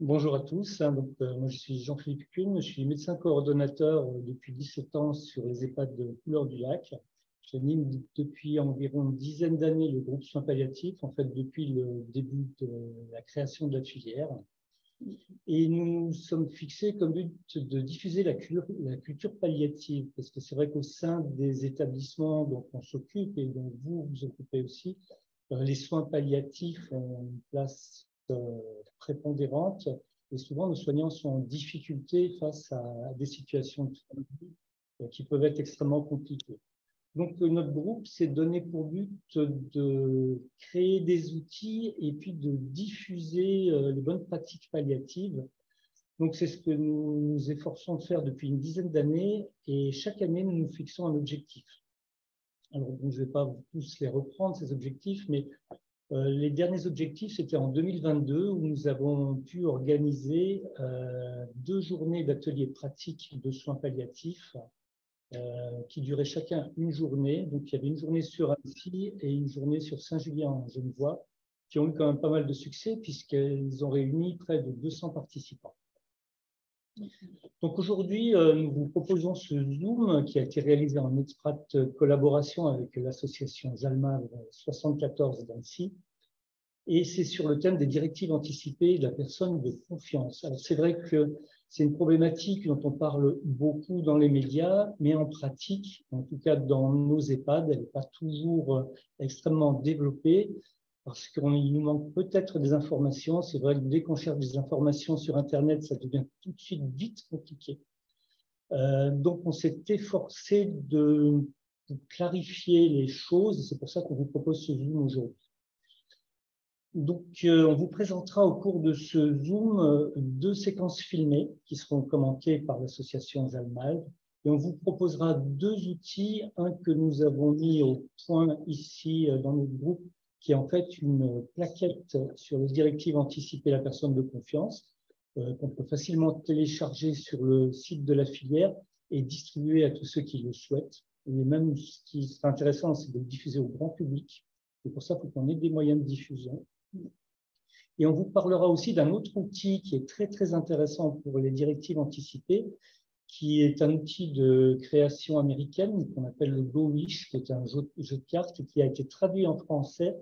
Bonjour à tous. Moi, je suis Jean-Philippe Kuhn, je suis médecin coordonnateur depuis 17 ans sur les EHPAD de Couleurs-du-Lac. J'anime depuis environ une dizaine d'années le groupe soins palliatifs, en fait depuis le début de la création de la filière. Et nous nous sommes fixés comme but de diffuser la culture palliative, parce que c'est vrai qu'au sein des établissements dont on s'occupe et dont vous vous occupez aussi, les soins palliatifs ont une place prépondérante et souvent nos soignants sont en difficulté face à des situations de vie qui peuvent être extrêmement compliquées. Donc, notre groupe s'est donné pour but de créer des outils et puis de diffuser les bonnes pratiques palliatives. Donc, c'est ce que nous nous efforçons de faire depuis une dizaine d'années et chaque année, nous nous fixons un objectif. Alors, je ne vais pas tous les reprendre, ces objectifs, mais les derniers objectifs, c'était en 2022 où nous avons pu organiser 2 journées d'ateliers pratiques de soins palliatifs qui duraient chacun une journée. Donc, il y avait une journée sur Annecy et une journée sur Saint-Julien-en-Genevois, qui ont eu quand même pas mal de succès puisqu'ils ont réuni près de 200 participants. Donc aujourd'hui, nous vous proposons ce Zoom qui a été réalisé en étroite collaboration avec l'association Jalma 74 d'Annecy. Et c'est sur le thème des directives anticipées de la personne de confiance. Alors c'est vrai que c'est une problématique dont on parle beaucoup dans les médias, mais en pratique, en tout cas dans nos EHPAD, elle n'est pas toujours extrêmement développée parce qu'il nous manque peut-être des informations. C'est vrai que dès qu'on cherche des informations sur Internet, ça devient tout de suite vite compliqué. Donc on s'est efforcé de clarifier les choses et c'est pour ça qu'on vous propose ce Zoom aujourd'hui. Donc, on vous présentera au cours de ce Zoom 2 séquences filmées qui seront commentées par l'association Jalmal. Et on vous proposera 2 outils, un que nous avons mis au point ici dans notre groupe, qui est en fait une plaquette sur les directives anticipées la personne de confiance, qu'on peut facilement télécharger sur le site de la filière et distribuer à tous ceux qui le souhaitent. Et même ce qui serait intéressant, c'est de le diffuser au grand public. Et pour ça, il faut qu'on ait des moyens de diffusion. Et on vous parlera aussi d'un autre outil qui est très, très intéressant pour les directives anticipées, qui est un outil de création américaine qu'on appelle le Go Wish, qui est un jeu de cartes qui a été traduit en français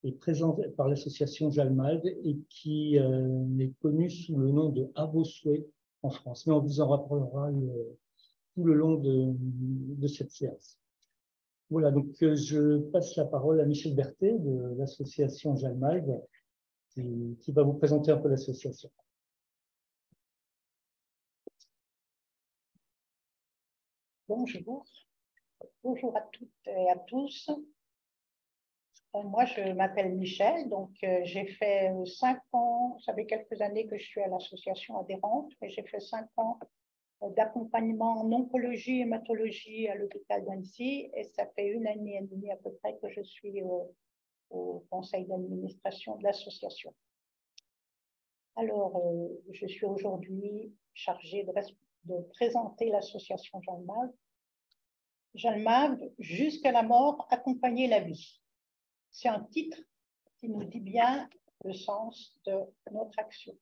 et présenté par l'association Jalmald et qui est connu sous le nom de À vos souhaits en France. Mais on vous en reparlera tout le long de cette séance. Voilà, donc je passe la parole à Michel Berthet de l'association Jalmald qui va vous présenter un peu l'association. Bonjour. Bonjour à toutes et à tous. Moi, je m'appelle Michel, donc j'ai fait 5 ans, ça fait quelques années que je suis à l'association adhérente, mais j'ai fait 5 ans d'accompagnement en oncologie et hématologie à l'hôpital d'Annecy, et ça fait 1 année et demie à peu près que je suis au conseil d'administration de l'association. Alors, je suis aujourd'hui chargée de présenter l'association Jalmald. Jalmald, jusqu'à la mort, accompagner la vie. C'est un titre qui nous dit bien le sens de notre action,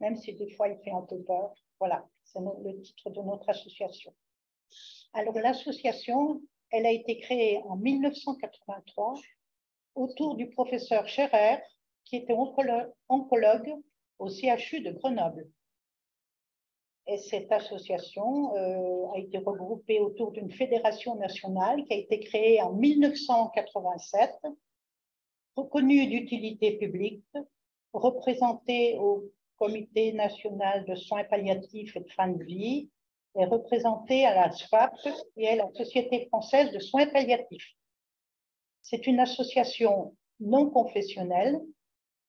même si des fois il fait un peu peur. Voilà, c'est le titre de notre association. Alors l'association, elle a été créée en 1983 autour du professeur Scherer, qui était oncologue au CHU de Grenoble. Et cette association a été regroupée autour d'une fédération nationale qui a été créée en 1987, reconnue d'utilité publique, représentée au Comité national de soins palliatifs et de fin de vie, et représentée à la SFAP, qui est la Société française de soins palliatifs. C'est une association non confessionnelle,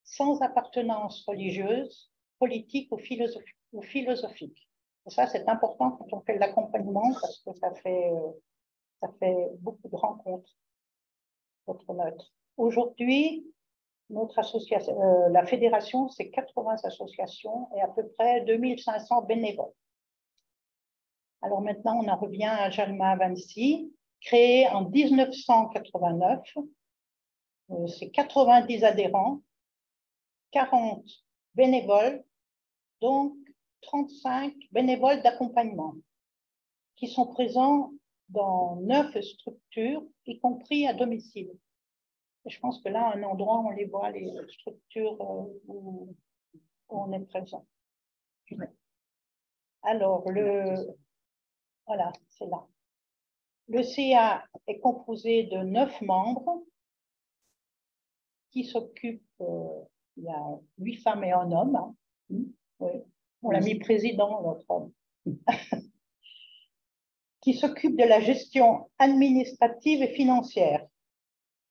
sans appartenance religieuse, politique ou philosophique. Et ça, c'est important quand on fait de l'accompagnement parce que ça fait beaucoup de rencontres d'être neutre. Aujourd'hui, notre association, la fédération, c'est 80 associations et à peu près 2500 bénévoles. Alors maintenant, on en revient à Jalma Annecy, créée en 1989. C'est 90 adhérents, 40 bénévoles donc 35 bénévoles d'accompagnement qui sont présents dans 9 structures, y compris à domicile. Et je pense que là, à un endroit, on les voit, les structures où on est présent. Alors, voilà, c'est là. Le CA est composé de 9 membres qui s'occupent, il y a 8 femmes et 1 homme. Hein. Oui. On l'a mis président, l'autre homme. Qui s'occupe de la gestion administrative et financière.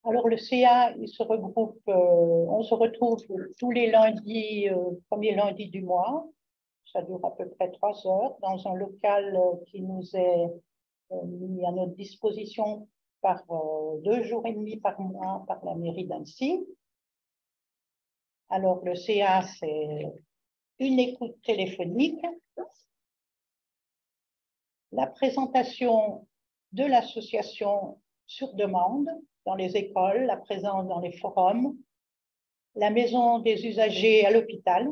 Alors, le CA, il se regroupe, on se retrouve tous les lundis, premier lundi du mois. Ça dure à peu près 3 heures dans un local qui nous est mis à notre disposition par 2 jours et demi par mois par la mairie d'Annecy. Alors, le CA, c'est une écoute téléphonique, la présentation de l'association sur demande dans les écoles, la présence dans les forums, la maison des usagers à l'hôpital.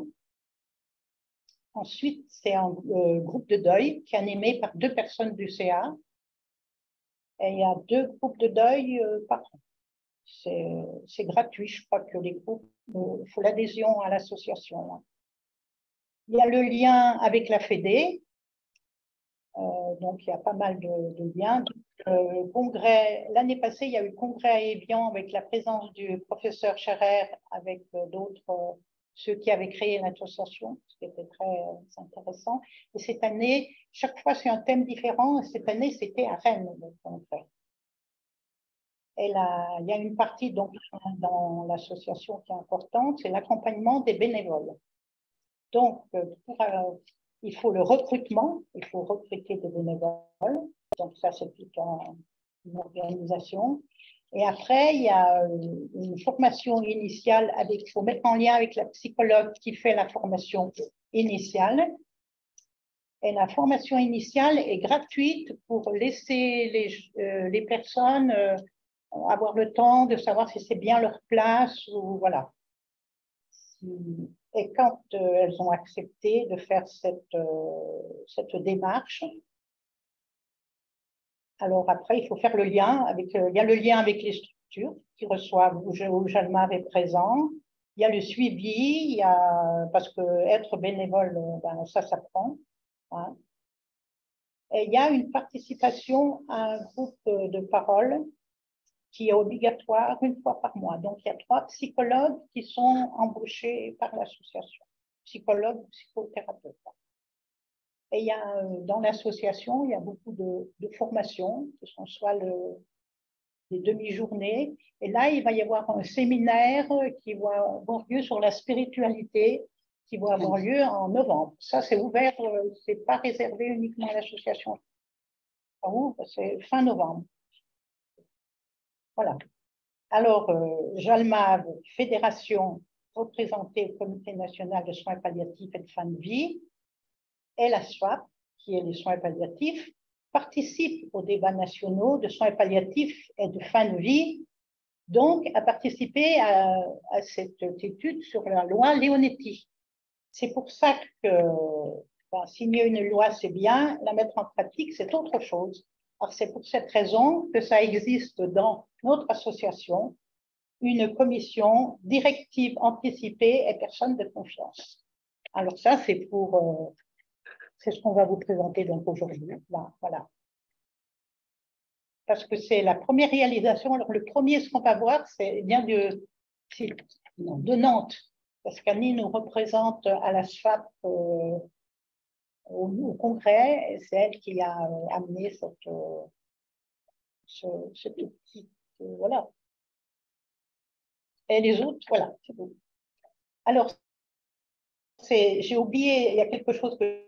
Ensuite, c'est un groupe de deuil qui est animé par 2 personnes du CA. Et il y a 2 groupes de deuil par an. C'est gratuit, je crois que les groupes, il faut l'adhésion à l'association. Il y a le lien avec la Fédé. Donc, il y a pas mal de liens. Congrès, l'année passée, il y a eu le congrès à Évian avec la présence du professeur Scherer, avec d'autres, ceux qui avaient créé l'association, ce qui était très intéressant. Et cette année, chaque fois, c'est un thème différent. Cette année, c'était à Rennes, le congrès. Et là, il y a une partie donc, dans l'association qui est importante, c'est l'accompagnement des bénévoles. Donc, il faut le recrutement, il faut recruter des bénévoles. Donc, ça, c'est toute une organisation. Et après, il y a une formation initiale il faut mettre en lien avec la psychologue qui fait la formation initiale. Et la formation initiale est gratuite pour laisser les personnes avoir le temps de savoir si c'est bien leur place ou voilà. Et quand elles ont accepté de faire cette démarche, alors après, il faut faire le lien avec, il y a le lien avec les structures qui reçoivent, où Jalmar est présent. Il y a le suivi, parce que être bénévole, ben, ça s'apprend. Hein. Et il y a une participation à un groupe de parole qui est obligatoire 1 fois par mois. Donc, il y a 3 psychologues qui sont embauchés par l'association, psychologues ou psychothérapeutes. Et il y a, dans l'association, il y a beaucoup de formations qui sont soit des demi-journées. Et là, il va y avoir un séminaire qui va avoir lieu sur la spiritualité, qui va avoir lieu en novembre. Ça, c'est ouvert, c'est pas réservé uniquement à l'association. C'est fin novembre. Voilà. Alors, Jalmar, fédération représentée au Comité national de soins palliatifs et de fin de vie, et la SWAP, qui est les soins palliatifs, participe aux débats nationaux de soins palliatifs et de fin de vie, donc a participé à cette étude sur la loi Leonetti. C'est pour ça que signer une loi, c'est bien, la mettre en pratique, c'est autre chose. Alors, c'est pour cette raison que ça existe dans notre association, une commission directive anticipée et personne de confiance. Alors ça, c'est ce qu'on va vous présenter donc aujourd'hui. Voilà. Parce que c'est la première réalisation. Alors, le premier, ce qu'on va voir, c'est bien de Nantes. Parce qu'Annie nous représente à la SFAP au congrès, et c'est elle qui a amené ce petit, voilà. Et les autres, voilà, c'est bon. Alors, j'ai oublié, il y a quelque chose que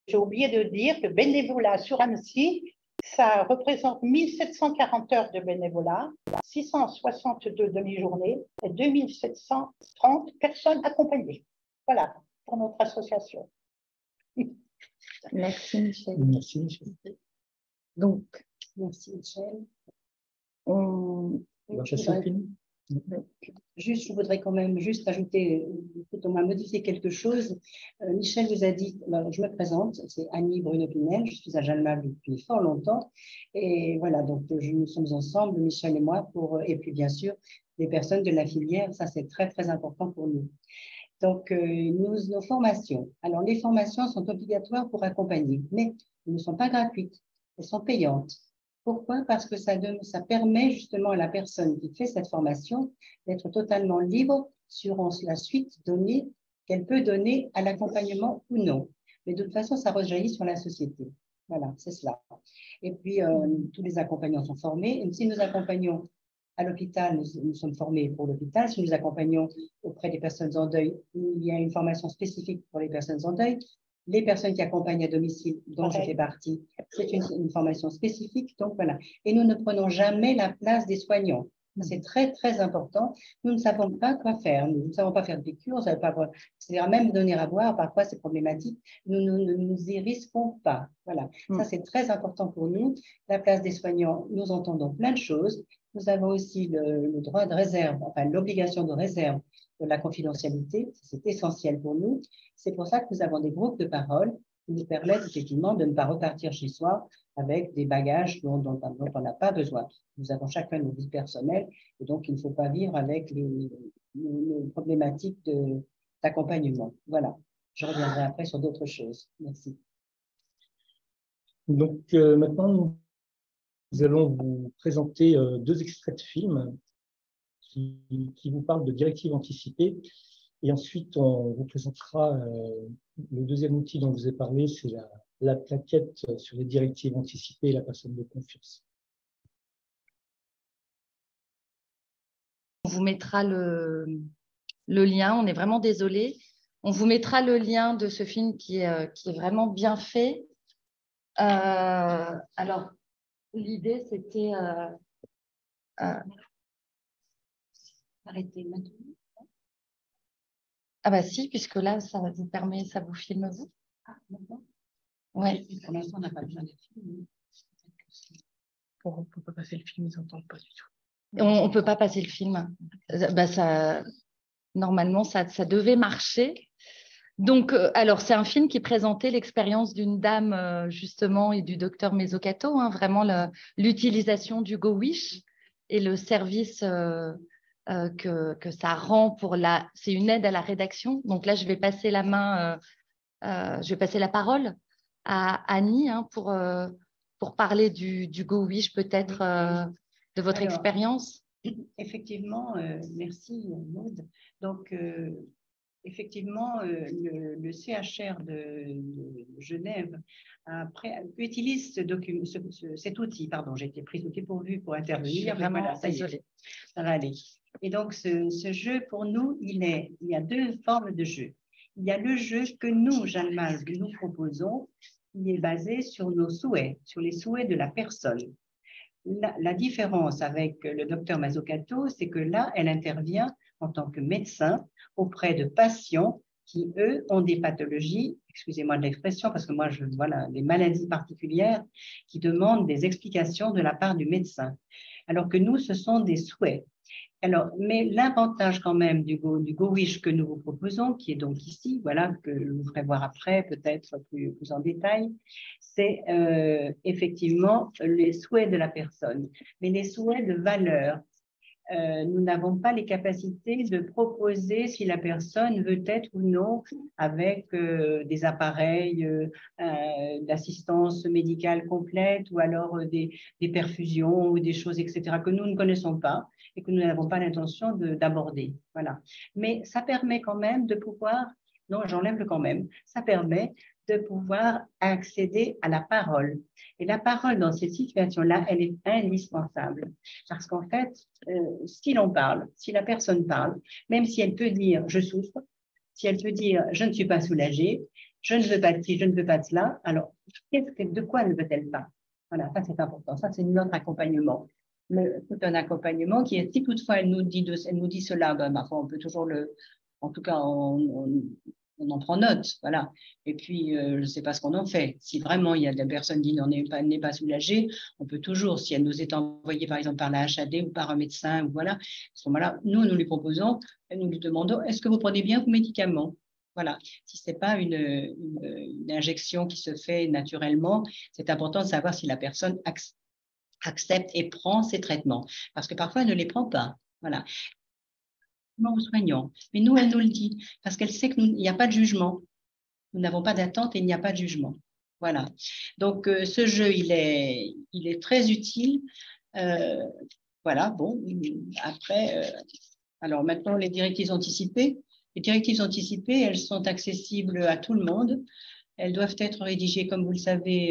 j'ai oublié de dire, que bénévolat sur Annecy, ça représente 1740 heures de bénévolat, 662 demi-journées et 2730 personnes accompagnées. Voilà, pour notre association. Merci Michel. Merci, Michel. Donc, merci Michel. On va chasser le film. Juste, je voudrais quand même juste ajouter, on m'a modifié quelque chose. Michel vous a dit, alors je me présente, c'est Annie Bruno-Pinel, je suis à Jalma depuis fort longtemps. Et voilà, donc nous sommes ensemble, Michel et moi, et puis bien sûr, les personnes de la filière, ça c'est très très important pour nous. Donc, nos formations. Alors, les formations sont obligatoires pour accompagner, mais elles ne sont pas gratuites, elles sont payantes. Pourquoi? Parce que ça permet justement à la personne qui fait cette formation d'être totalement libre sur la suite donnée qu'elle peut donner à l'accompagnement ou non. Mais de toute façon, ça rejaillit sur la société. Voilà, c'est cela. Et puis, tous les accompagnants sont formés. Et si nous accompagnons à l'hôpital, nous sommes formés pour l'hôpital. Si nous accompagnons auprès des personnes en deuil, il y a une formation spécifique pour les personnes en deuil. Les personnes qui accompagnent à domicile, dont je fais partie, c'est une formation spécifique. Donc voilà. Et nous ne prenons jamais la place des soignants. C'est très, très important. Nous ne savons pas quoi faire. Nous ne savons pas faire de piqûres, c'est-à-dire même donner à boire, parfois c'est problématique. Nous ne nous y risquons pas. Voilà. Ça, c'est très important pour nous. La place des soignants, nous entendons plein de choses. Nous avons aussi le droit de réserve, enfin l'obligation de réserve de la confidentialité. C'est essentiel pour nous. C'est pour ça que nous avons des groupes de parole qui nous permettent effectivement de ne pas repartir chez soi avec des bagages dont on n'a pas besoin. Nous avons chacun nos vies personnelles et donc il ne faut pas vivre avec les problématiques d'accompagnement. Voilà. Je reviendrai après sur d'autres choses. Merci. Donc maintenant, nous allons vous présenter 2 extraits de films qui vous parlent de directives anticipées. Et ensuite, on vous présentera le deuxième outil dont je vous ai parlé, c'est la plaquette sur les directives anticipées et la personne de confiance. On vous mettra le lien, on est vraiment désolé. On vous mettra le lien de ce film qui est vraiment bien fait. Alors, l'idée, c'était... arrêtez maintenant. Ah bah si, puisque là, ça vous permet, ça vous filme vous. Ah, maintenant. Ouais. Pour l'instant, on n'a pas besoin de film. On ne peut pas passer le film, ils n'entendent pas du tout. On ne peut pas passer le film. Bah, normalement, ça devait marcher. Donc, alors, c'est un film qui présentait l'expérience d'une dame, justement, et du docteur Mezzocato, hein, vraiment l'utilisation du Go Wish et le service que ça rend pour c'est une aide à la rédaction. Donc là, je vais passer la parole à Annie, hein, pour parler du Go Wish, peut-être de votre expérience. Effectivement, merci Maud. Donc, effectivement, le CHR de Genève utilise cet outil. Pardon, j'ai été prise au dépourvu pour intervenir. Vraiment, voilà, désolée. Ça va aller. Et donc, ce jeu, pour nous, il y a 2 formes de jeu. Il y a le jeu que nous, Jeanne Malve, nous proposons, qui est basé sur nos souhaits, sur les souhaits de la personne. La différence avec le docteur Mezzocato, c'est que là, elle intervient en tant que médecin auprès de patients qui, eux, ont des pathologies, excusez-moi de l'expression, parce que moi, voilà, des maladies particulières qui demandent des explications de la part du médecin. Alors que nous, ce sont des souhaits. Alors, mais l'avantage quand même du Go Wish que nous vous proposons, qui est donc ici, voilà, que je vous ferai voir après, peut-être plus en détail, c'est effectivement les souhaits de la personne, mais les souhaits de valeur. Nous n'avons pas les capacités de proposer si la personne veut être ou non avec des appareils d'assistance médicale complète ou alors des perfusions ou des choses, etc., que nous ne connaissons pas et que nous n'avons pas l'intention d'aborder. Voilà. Mais ça permet quand même de pouvoir, non, j'enlève le quand même, ça permet de pouvoir accéder à la parole. Et la parole dans ces situations-là, elle est indispensable. Parce qu'en fait, si l'on parle, si la personne parle, même si elle peut dire « je souffre », si elle peut dire « je ne suis pas soulagée », « je ne veux pas de ci, je ne veux pas de cela », alors de quoi ne veut-elle pas? Voilà, ça c'est important. Ça, c'est notre accompagnement. Tout un accompagnement qui est, si toutefois elle nous dit cela, ben, on peut toujours en tout cas, on en prend note, voilà. Et puis, je ne sais pas ce qu'on en fait. Si vraiment il y a des personnes qui n'est pas soulagée, on peut toujours, si elle nous est envoyée par exemple par la HAD ou par un médecin, ou voilà, à ce moment-là, nous lui proposons, et nous lui demandons, est-ce que vous prenez bien vos médicaments? Voilà. Si ce n'est pas une injection qui se fait naturellement, c'est important de savoir si la personne accepte et prend ses traitements. Parce que parfois, elle ne les prend pas. Voilà. Aux soignants. Mais nous, elle nous le dit, parce qu'elle sait qu'il n'y a pas de jugement. Nous n'avons pas d'attente et il n'y a pas de jugement. Voilà. Donc, ce jeu, il est très utile. Voilà, bon. Après, alors maintenant, les directives anticipées. Les directives anticipées, elles sont accessibles à tout le monde. Elles doivent être rédigées, comme vous le savez,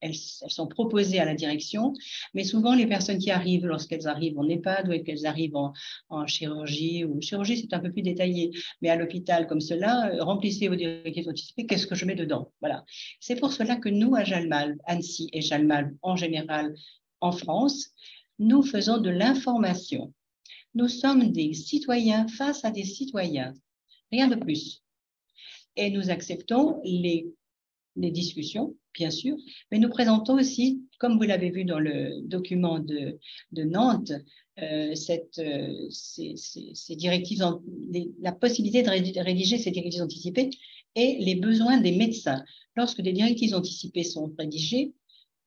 elles sont proposées à la direction, mais souvent les personnes qui arrivent, lorsqu'elles arrivent en EHPAD ou qu'elles arrivent en chirurgie, ou chirurgie c'est un peu plus détaillé, mais à l'hôpital comme cela, remplissez vos directives anticipées, qu'est-ce que je mets dedans? Voilà. C'est pour cela que nous, à Jalmal, Annecy et Jalmal en général en France, nous faisons de l'information. Nous sommes des citoyens face à des citoyens, rien de plus. Et nous acceptons les discussions, bien sûr, mais nous présentons aussi, comme vous l'avez vu dans le document de Nantes, ces directives, la possibilité de rédiger ces directives anticipées et les besoins des médecins. Lorsque des directives anticipées sont rédigées,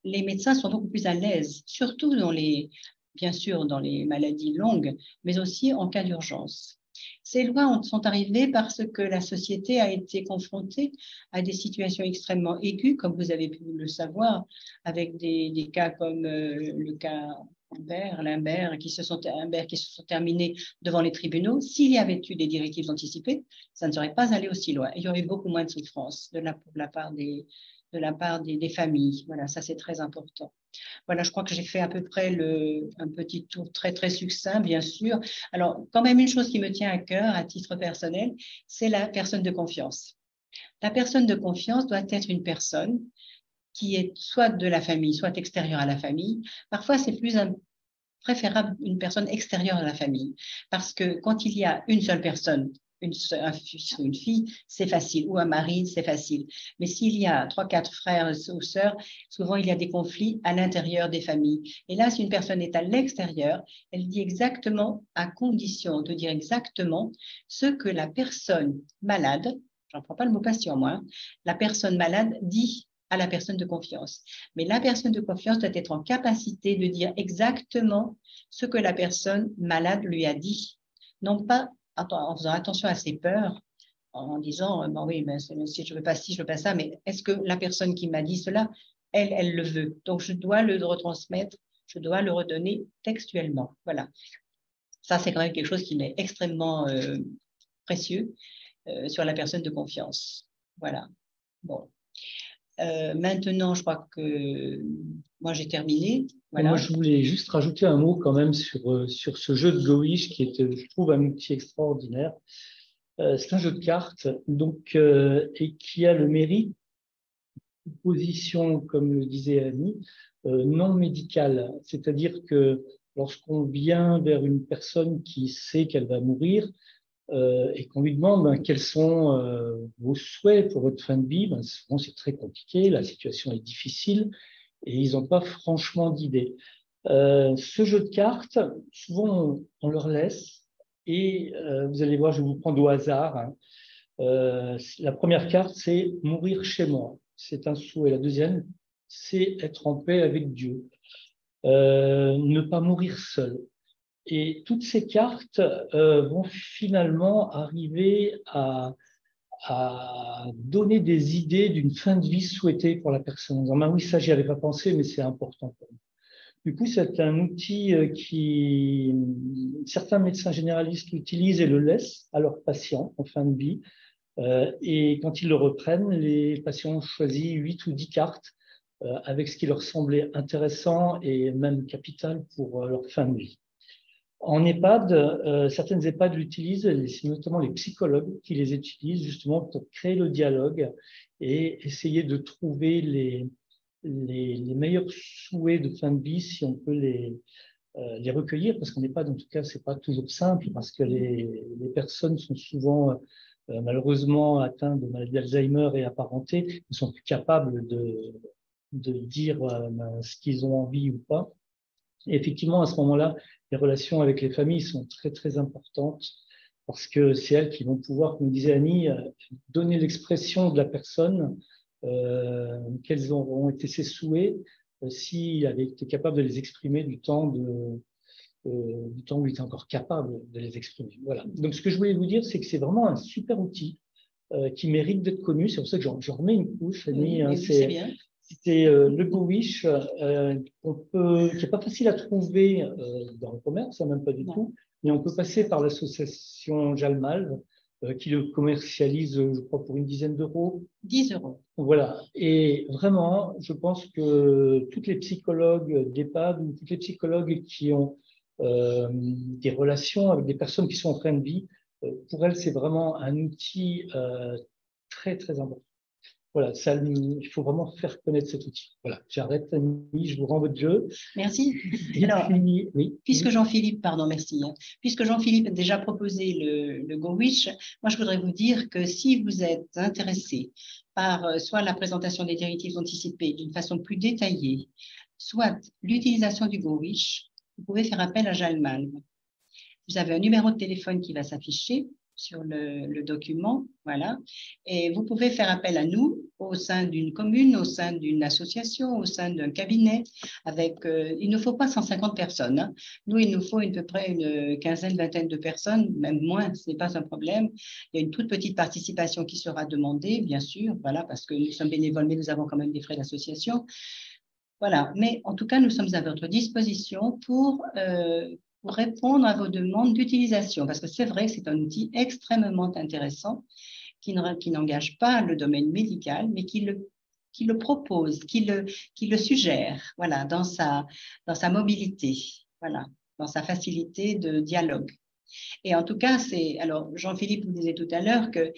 les médecins sont beaucoup plus à l'aise, surtout bien sûr dans les maladies longues, mais aussi en cas d'urgence. Ces lois sont arrivées parce que la société a été confrontée à des situations extrêmement aiguës, comme vous avez pu le savoir, avec des cas comme le cas Limbert, qui se sont terminés devant les tribunaux. S'il y avait eu des directives anticipées, ça ne serait pas allé aussi loin. Il y aurait beaucoup moins de souffrance de la part des familles. Voilà, ça c'est très important. Voilà, je crois que j'ai fait à peu près un petit tour très, très succinct, bien sûr. Alors, quand même, une chose qui me tient à cœur, à titre personnel, c'est la personne de confiance. La personne de confiance doit être une personne qui est soit de la famille, soit extérieure à la famille. Parfois, c'est plus préférable une personne extérieure à la famille, parce que quand il y a une seule personne, un fils ou une fille, c'est facile, ou un mari, c'est facile. Mais s'il y a 3, 4 frères ou sœurs, souvent il y a des conflits à l'intérieur des familles. Et là, si une personne est à l'extérieur, elle dit exactement, à condition de dire exactement ce que la personne malade, j'en prends pas le mot patient moi, la personne malade dit à la personne de confiance. Mais la personne de confiance doit être en capacité de dire exactement ce que la personne malade lui a dit. Non pas en faisant attention à ses peurs, en disant bon, oui, mais si je ne veux pas ci, je ne veux pas ça, mais est-ce que la personne qui m'a dit cela, elle le veut? Donc, je dois le retransmettre, je dois le redonner textuellement. Voilà. Ça, c'est quand même quelque chose qui m'est extrêmement précieux sur la personne de confiance. Voilà. Bon. Maintenant, je crois que moi, j'ai terminé. Voilà. Moi, je voulais juste rajouter un mot quand même sur ce jeu de Go-Wish qui est, je trouve, un outil extraordinaire. C'est un jeu de cartes donc, et qui a le mérite, position, comme le disait Annie, non médicale. C'est-à-dire que lorsqu'on vient vers une personne qui sait qu'elle va mourir, et qu'on lui demande quels sont vos souhaits pour votre fin de vie, souvent c'est très compliqué, la situation est difficile et ils n'ont pas franchement d'idée. Ce jeu de cartes, souvent on leur laisse et vous allez voir, je vais vous prendre au hasard. Hein. La première carte, c'est mourir chez moi. C'est un souhait. La deuxième, c'est être en paix avec Dieu. Ne pas mourir seul. Et toutes ces cartes vont finalement arriver à donner des idées d'une fin de vie souhaitée pour la personne. En disant, oui, ça, j'y avais pas pensé, mais c'est important pour moi. Du coup, c'est un outil qui certains médecins généralistes l'utilisent et le laissent à leurs patients en fin de vie. Et quand ils le reprennent, les patients ont choisi 8 ou 10 cartes avec ce qui leur semblait intéressant et même capital pour leur fin de vie. En EHPAD, certaines EHPAD l'utilisent, c'est notamment les psychologues qui les utilisent justement pour créer le dialogue et essayer de trouver les meilleurs souhaits de fin de vie si on peut les recueillir, parce qu'en EHPAD, en tout cas, c'est pas toujours simple, parce que les personnes sont souvent malheureusement atteints de maladie d'Alzheimer et apparentée, ne sont plus capables de dire ce qu'ils ont envie ou pas. Et effectivement, à ce moment-là, les relations avec les familles sont très, très importantes parce que c'est elles qui vont pouvoir, comme disait Annie, donner l'expression de la personne, quels auront été ses souhaits, s'il avait été capable de les exprimer du temps où il était encore capable de les exprimer. Voilà. Donc, ce que je voulais vous dire, c'est que c'est vraiment un super outil qui mérite d'être connu. C'est pour ça que j'en remets une couche, Annie. Oui, c'est bien. C'est le GoWish, qui n'est pas facile à trouver dans le commerce, même pas du tout, mais on peut passer par l'association Jalmal, qui le commercialise, je crois, pour une dizaine d'euros. 10 euros. Voilà. Et vraiment, je pense que toutes les psychologues d'EHPAD ou toutes les psychologues qui ont des relations avec des personnes qui sont en fin de vie, pour elles, c'est vraiment un outil très, très important. Voilà, il faut vraiment faire connaître cet outil. Voilà, j'arrête, Annie, je vous rends votre jeu. Merci. Alors, oui, puisque Jean-Philippe, pardon, merci. Puisque Jean-Philippe a déjà proposé le GoWish, moi je voudrais vous dire que si vous êtes intéressé par soit la présentation des directives anticipées d'une façon plus détaillée, soit l'utilisation du GoWish, vous pouvez faire appel à Jalmal. Vous avez un numéro de téléphone qui va s'afficher sur le document, voilà, et vous pouvez faire appel à nous au sein d'une commune, au sein d'une association, au sein d'un cabinet, avec, il ne faut pas 150 personnes, hein. Nous, il nous faut à peu près une quinzaine, vingtaine de personnes, même moins, ce n'est pas un problème. Il y a une toute petite participation qui sera demandée, bien sûr, voilà, parce que nous sommes bénévoles, mais nous avons quand même des frais d'association. Voilà, mais en tout cas, nous sommes à votre disposition pour répondre à vos demandes d'utilisation, parce que c'est vrai que c'est un outil extrêmement intéressant qui n'engage pas le domaine médical, mais qui le propose, qui le suggère, voilà, dans sa mobilité, voilà, dans sa facilité de dialogue. Et en tout cas, alors Jean-Philippe vous disait tout à l'heure que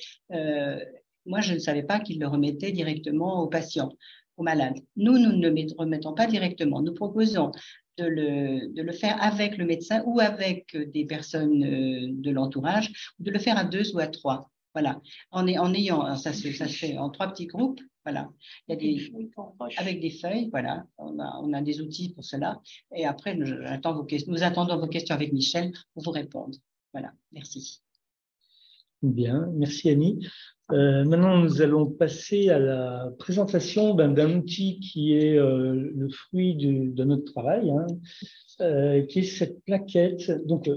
moi, je ne savais pas qu'il le remettait directement aux patients, aux malades. Nous ne le remettons pas directement. Nous proposons de le faire avec le médecin ou avec des personnes de l'entourage, ou de le faire à 2 ou à 3. Voilà. En ayant, ça se fait en 3 petits groupes. Voilà. Il y a avec des feuilles, voilà. On a des outils pour cela. Et après, nous attendons vos questions avec Michel pour vous répondre. Voilà. Merci. Bien, merci Annie. Maintenant, nous allons passer à la présentation d'un outil qui est le fruit de notre travail, hein, qui est cette plaquette. Donc,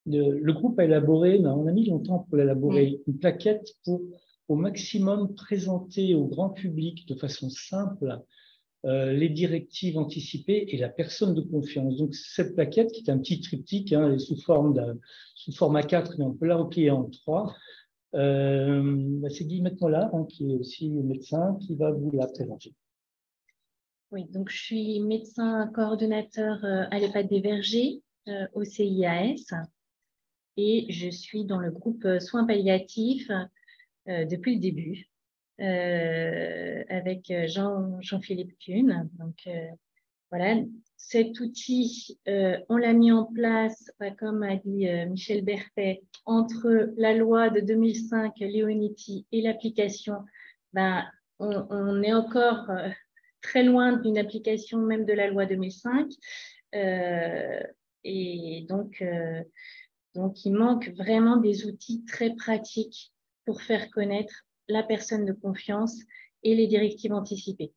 le groupe a élaboré, on a mis longtemps pour l'élaborer, une plaquette pour au maximum présenter au grand public de façon simple les directives anticipées et la personne de confiance. Donc, cette plaquette, qui est un petit triptyque, hein, sous forme A4, mais on peut la replier en 3. C'est Guy Metmola, hein, qui est aussi médecin, qui va vous la présenter. Oui, donc je suis médecin coordonnateur à l'EHPAD des Vergers, au CIAS, et je suis dans le groupe soins palliatifs depuis le début, avec Jean-Philippe Kuhn. Donc voilà, cet outil, on l'a mis en place, comme a dit Michel Berthet, entre la loi de 2005, Leonetti, et l'application. On est encore très loin d'une application même de la loi 2005. Et donc, il manque vraiment des outils très pratiques pour faire connaître la personne de confiance et les directives anticipées.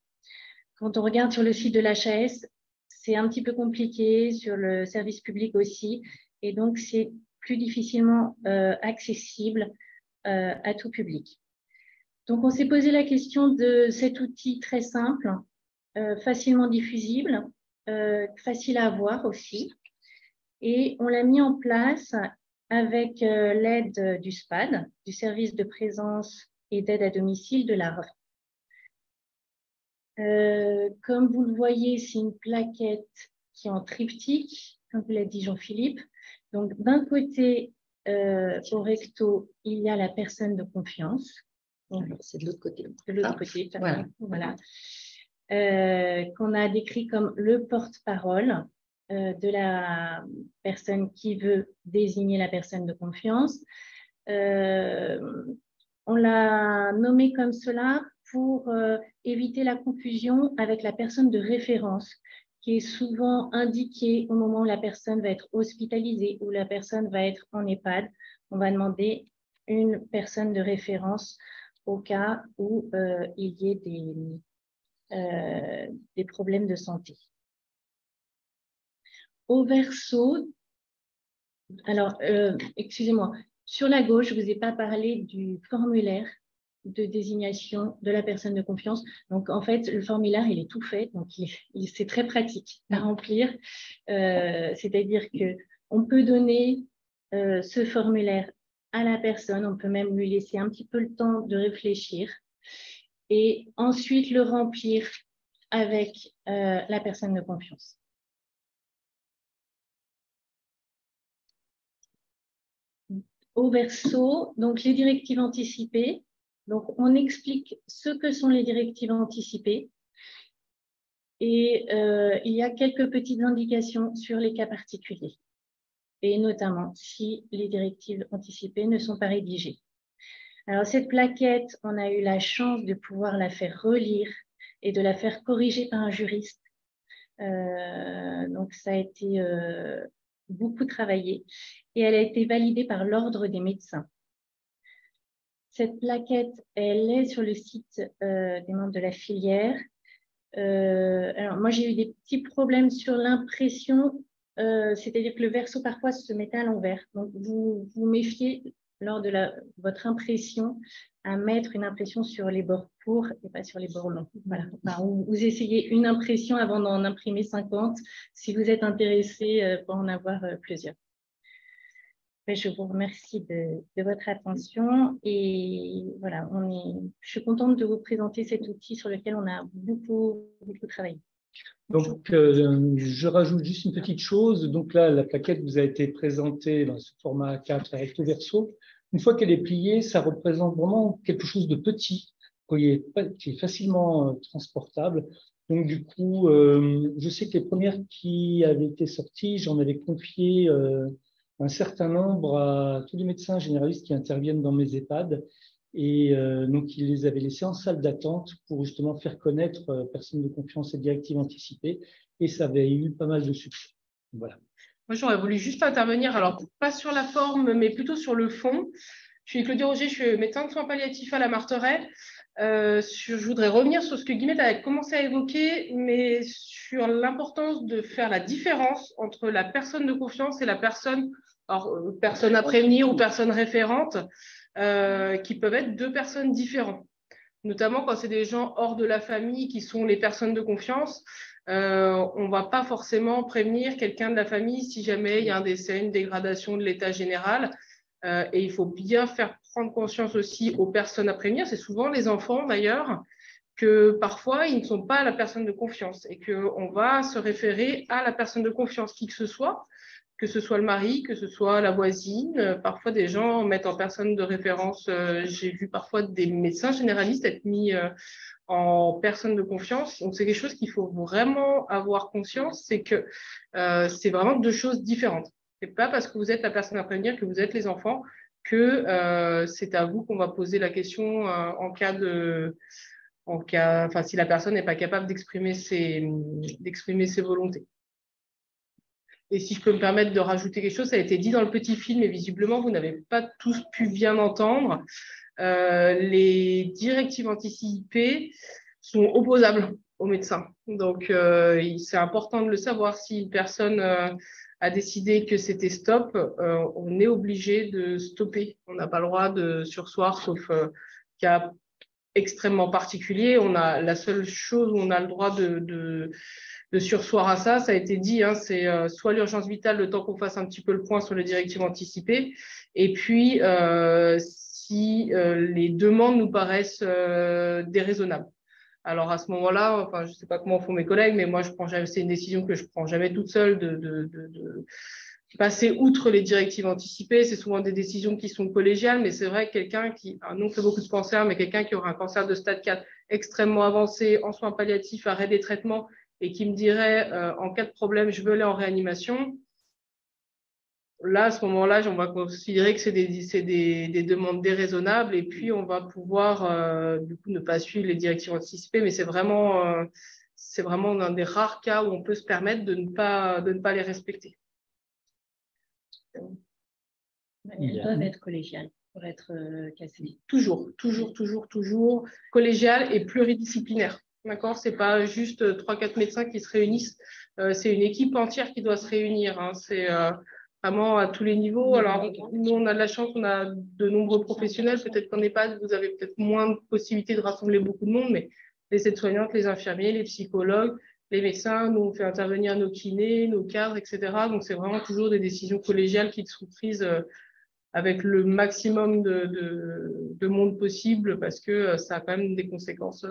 Quand on regarde sur le site de l'HAS, c'est un petit peu compliqué, sur le service public aussi, et donc c'est plus difficilement accessible à tout public. Donc on s'est posé la question de cet outil très simple, facilement diffusible, facile à avoir aussi, et on l'a mis en place avec l'aide du SPAD, du service de présence et d'aide à domicile de l'ARE. Comme vous le voyez, c'est une plaquette qui est en triptyque, comme vous l'a dit Jean-Philippe. Donc, d'un côté, au recto, il y a la personne de confiance. C'est de l'autre côté. De l'autre côté, voilà. Qu'on a décrit comme le porte-parole de la personne qui veut désigner la personne de confiance. On l'a nommé comme cela pour éviter la confusion avec la personne de référence, qui est souvent indiquée au moment où la personne va être hospitalisée ou la personne va être en EHPAD. On va demander une personne de référence au cas où il y ait des problèmes de santé. Au verso, alors, excusez-moi, sur la gauche, je ne vous ai pas parlé du formulaire de désignation de la personne de confiance. Donc, en fait, le formulaire, il est tout fait, donc c'est très pratique à remplir. C'est-à-dire qu'on peut donner ce formulaire à la personne, on peut même lui laisser un petit peu le temps de réfléchir et ensuite le remplir avec la personne de confiance. Au verso, donc les directives anticipées. Donc, on explique ce que sont les directives anticipées et il y a quelques petites indications sur les cas particuliers et notamment si les directives anticipées ne sont pas rédigées. Alors, cette plaquette, on a eu la chance de pouvoir la faire relire et de la faire corriger par un juriste. Donc, ça a été beaucoup travaillé et elle a été validée par l'Ordre des médecins. Cette plaquette, elle est sur le site des membres de la filière. Alors, moi, j'ai eu des petits problèmes sur l'impression, c'est-à-dire que le verso, parfois, se mettait à l'envers. Donc, vous vous méfiez lors de votre impression à mettre une impression sur les bords courts et pas sur les bords longs. Voilà. Enfin, vous essayez une impression avant d'en imprimer 50 si vous êtes intéressé pour en avoir plusieurs. Je vous remercie de votre attention et voilà, je suis contente de vous présenter cet outil sur lequel on a beaucoup travaillé. Donc, je rajoute juste une petite chose. Donc là, la plaquette vous a été présentée dans ce format A4 recto verso. Une fois qu'elle est pliée, ça représente vraiment quelque chose de petit, qui est facilement transportable. Donc, du coup, je sais que les premières qui avaient été sorties, j'en avais confié un certain nombre à tous les médecins généralistes qui interviennent dans mes EHPAD. Et donc, ils les avaient laissés en salle d'attente pour justement faire connaître personnes de confiance et directives anticipées. Et ça avait eu pas mal de succès. Voilà. Moi, j'aurais voulu juste intervenir, alors pas sur la forme, mais plutôt sur le fond. Je suis Claudie Roger, je suis médecin de soins palliatifs à la Marteret. Je voudrais revenir sur ce que Guillemette a commencé à évoquer, mais sur l'importance de faire la différence entre la personne de confiance et la personne à prévenir ou personne référente, qui peuvent être deux personnes différentes. Notamment quand c'est des gens hors de la famille qui sont les personnes de confiance. On ne va pas forcément prévenir quelqu'un de la famille si jamais il y a un décès, une dégradation de l'état général. Et il faut bien faire prendre conscience aussi aux personnes à prévenir. C'est souvent les enfants d'ailleurs, que parfois ils ne sont pas la personne de confiance et qu'on va se référer à la personne de confiance, qui que ce soit le mari, que ce soit la voisine. Parfois des gens mettent en personne de référence. J'ai vu parfois des médecins généralistes être mis en personne de confiance. Donc, c'est quelque chose qu'il faut vraiment avoir conscience, c'est que c'est vraiment deux choses différentes. C'est pas parce que vous êtes la personne à prévenir que vous êtes les enfants que c'est à vous qu'on va poser la question si la personne n'est pas capable d'exprimer ses volontés. Et si je peux me permettre de rajouter quelque chose, ça a été dit dans le petit film et visiblement, vous n'avez pas tous pu bien entendre. Les directives anticipées sont opposables aux médecins. Donc, c'est important de le savoir. Si une personne a décidé que c'était stop, on est obligé de stopper. On n'a pas le droit de surseoir, sauf cas extrêmement particulier. La seule chose où on a le droit de surseoir à ça, ça a été dit, hein, c'est soit l'urgence vitale, le temps qu'on fasse un petit peu le point sur les directives anticipées, et puis si les demandes nous paraissent déraisonnables. Alors à ce moment-là, je ne sais pas comment font mes collègues, mais moi c'est une décision que je prends jamais toute seule de passer outre les directives anticipées. C'est souvent des décisions qui sont collégiales, mais c'est vrai que quelqu'un nous on fait beaucoup de cancers, mais quelqu'un qui aura un cancer de stade 4 extrêmement avancé, en soins palliatifs, arrêt des traitements, et qui me dirait en cas de problème, je veux aller en réanimation, là, à ce moment-là, on va considérer que c'est des demandes déraisonnables et puis on va pouvoir du coup ne pas suivre les directives anticipées, mais c'est vraiment un des rares cas où on peut se permettre de ne pas les respecter. Elles doivent être collégiales pour être cassées. Toujours collégial et pluridisciplinaire. D'accord, c'est pas juste 3-4 médecins qui se réunissent, c'est une équipe entière qui doit se réunir. Hein. C'est vraiment à tous les niveaux. Alors, nous, on a de la chance, on a de nombreux professionnels. Peut-être qu'en EHPAD, vous avez peut-être moins de possibilités de rassembler beaucoup de monde, mais les aides-soignantes, les infirmiers, les psychologues, les médecins, nous, on fait intervenir nos kinés, nos cadres, etc. Donc, c'est vraiment toujours des décisions collégiales qui sont prises avec le maximum de monde possible parce que ça a quand même des conséquences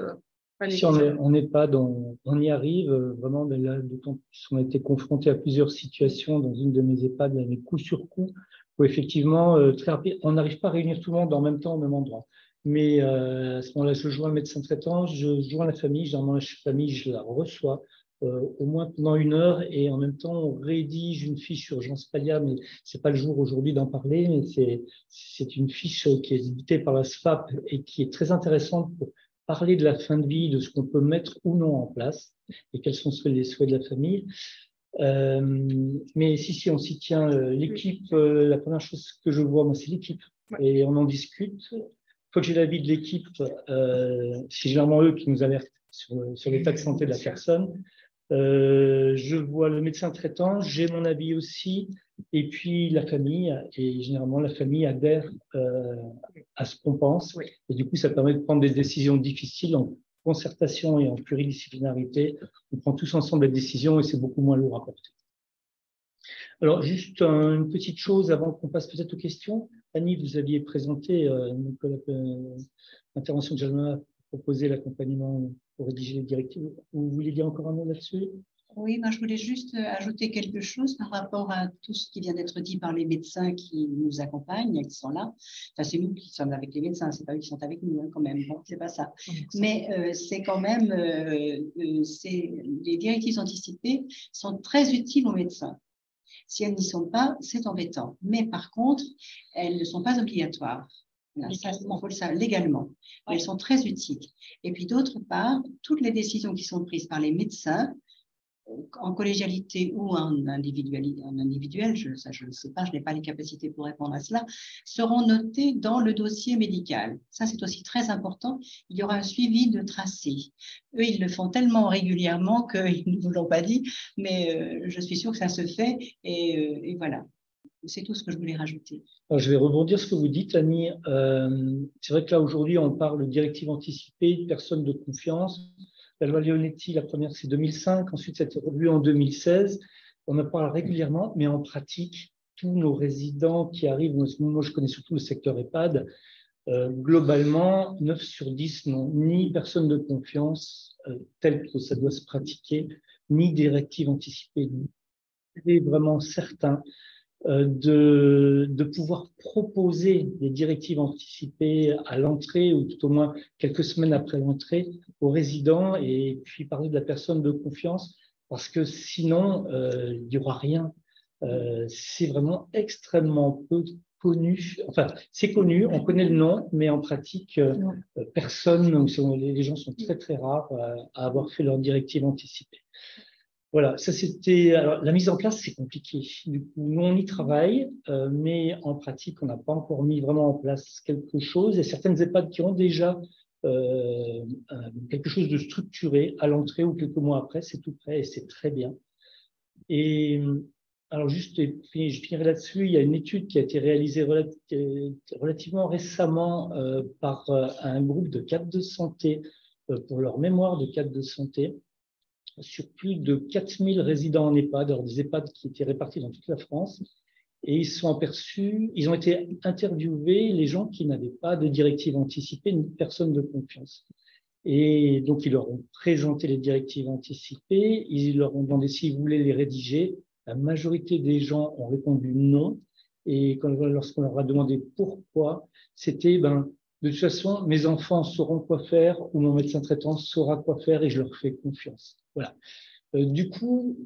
pas Si négligeables. on n'est pas on y arrive vraiment, mais là, d'autant plus on a été confronté à plusieurs situations dans une de mes EHPAD, avec coup sur coup, où effectivement, très rapide, on n'arrive pas à réunir tout le monde en même temps, au même endroit. Mais à ce moment-là, je joins le médecin traitant, je joins la famille, généralement la famille, je la reçois au moins pendant 1 heure et en même temps, on rédige une fiche urgence PALIA, mais c'est pas le jour aujourd'hui d'en parler, mais c'est une fiche qui est éditée par la SFAP et qui est très intéressante pour parler de la fin de vie, de ce qu'on peut mettre ou non en place et quels sont les souhaits de la famille. Mais si on s'y tient, l'équipe, la première chose que je vois, moi, c'est l'équipe. Et on en discute. Une fois que j'ai l'avis de l'équipe, c'est généralement eux qui nous alertent sur l'état de santé de la personne. Je vois le médecin traitant, j'ai mon avis aussi, et puis la famille, et généralement la famille adhère à ce qu'on pense, et du coup ça permet de prendre des décisions difficiles en concertation et en pluridisciplinarité. On prend tous ensemble les décisions et c'est beaucoup moins lourd à porter. Alors juste une petite chose avant qu'on passe peut-être aux questions. Annie, vous aviez présenté l'intervention de Jalma, proposer l'accompagnement pour rédiger les directives. Vous voulez dire encore un mot là-dessus? Oui, moi, je voulais juste ajouter quelque chose par rapport à tout ce qui vient d'être dit par les médecins qui nous accompagnent, qui sont là. Enfin, c'est nous qui sommes avec les médecins, c'est pas eux qui sont avec nous, hein, quand même. Bon, c'est pas ça. Mais c'est quand même, les directives anticipées sont très utiles aux médecins. Si elles n'y sont pas, c'est embêtant. Mais par contre, elles ne sont pas obligatoires. Là, ça, il faut le savoir légalement. Elles sont très utiles. Et puis d'autre part, toutes les décisions qui sont prises par les médecins, en collégialité ou en individuel, je ne sais pas, je n'ai pas les capacités pour répondre à cela, seront notées dans le dossier médical. Ça, c'est aussi très important. Il y aura un suivi de tracé. Eux, ils le font tellement régulièrement qu'ils ne nous l'ont pas dit, mais je suis sûre que ça se fait et voilà. C'est tout ce que je voulais rajouter. Alors, je vais rebondir sur ce que vous dites, Annie. C'est vrai que là, aujourd'hui, on parle de directive anticipée, de personnes de confiance. La loi Leonetti, la première, c'est 2005. Ensuite, ça a été revu en 2016. On en parle régulièrement, mais en pratique, tous nos résidents qui arrivent, moi, je connais surtout le secteur EHPAD, globalement, 9 sur 10 n'ont ni personne de confiance telle que ça doit se pratiquer, ni directive anticipée. C'est vraiment certain de pouvoir proposer des directives anticipées à l'entrée ou tout au moins quelques semaines après l'entrée aux résidents et puis parler de la personne de confiance parce que sinon, il n'y aura rien. C'est vraiment extrêmement peu connu. Enfin, c'est connu, on connaît le nom, mais en pratique, personne, les gens sont très très rares à avoir fait leur directive anticipée. Voilà, ça c'était. Alors, la mise en place, c'est compliqué. Du coup, nous, on y travaille, mais en pratique, on n'a pas encore mis vraiment en place quelque chose. Il y a certaines EHPAD qui ont déjà quelque chose de structuré à l'entrée ou quelques mois après, c'est tout prêt et c'est très bien. Et alors, juste, je finirai là-dessus, il y a une étude qui a été réalisée relativement récemment par un groupe de cadres de santé pour leur mémoire de cadres de santé, sur plus de 4000 résidents en EHPAD, alors des EHPAD qui étaient répartis dans toute la France, et ils ont été interviewés les gens qui n'avaient pas de directive anticipée ni de personne de confiance. Et donc, ils leur ont présenté les directives anticipées, ils leur ont demandé s'ils voulaient les rédiger. La majorité des gens ont répondu non. Et lorsqu'on leur a demandé pourquoi, c'était de toute façon, mes enfants sauront quoi faire ou mon médecin traitant saura quoi faire et je leur fais confiance. Voilà. Du coup,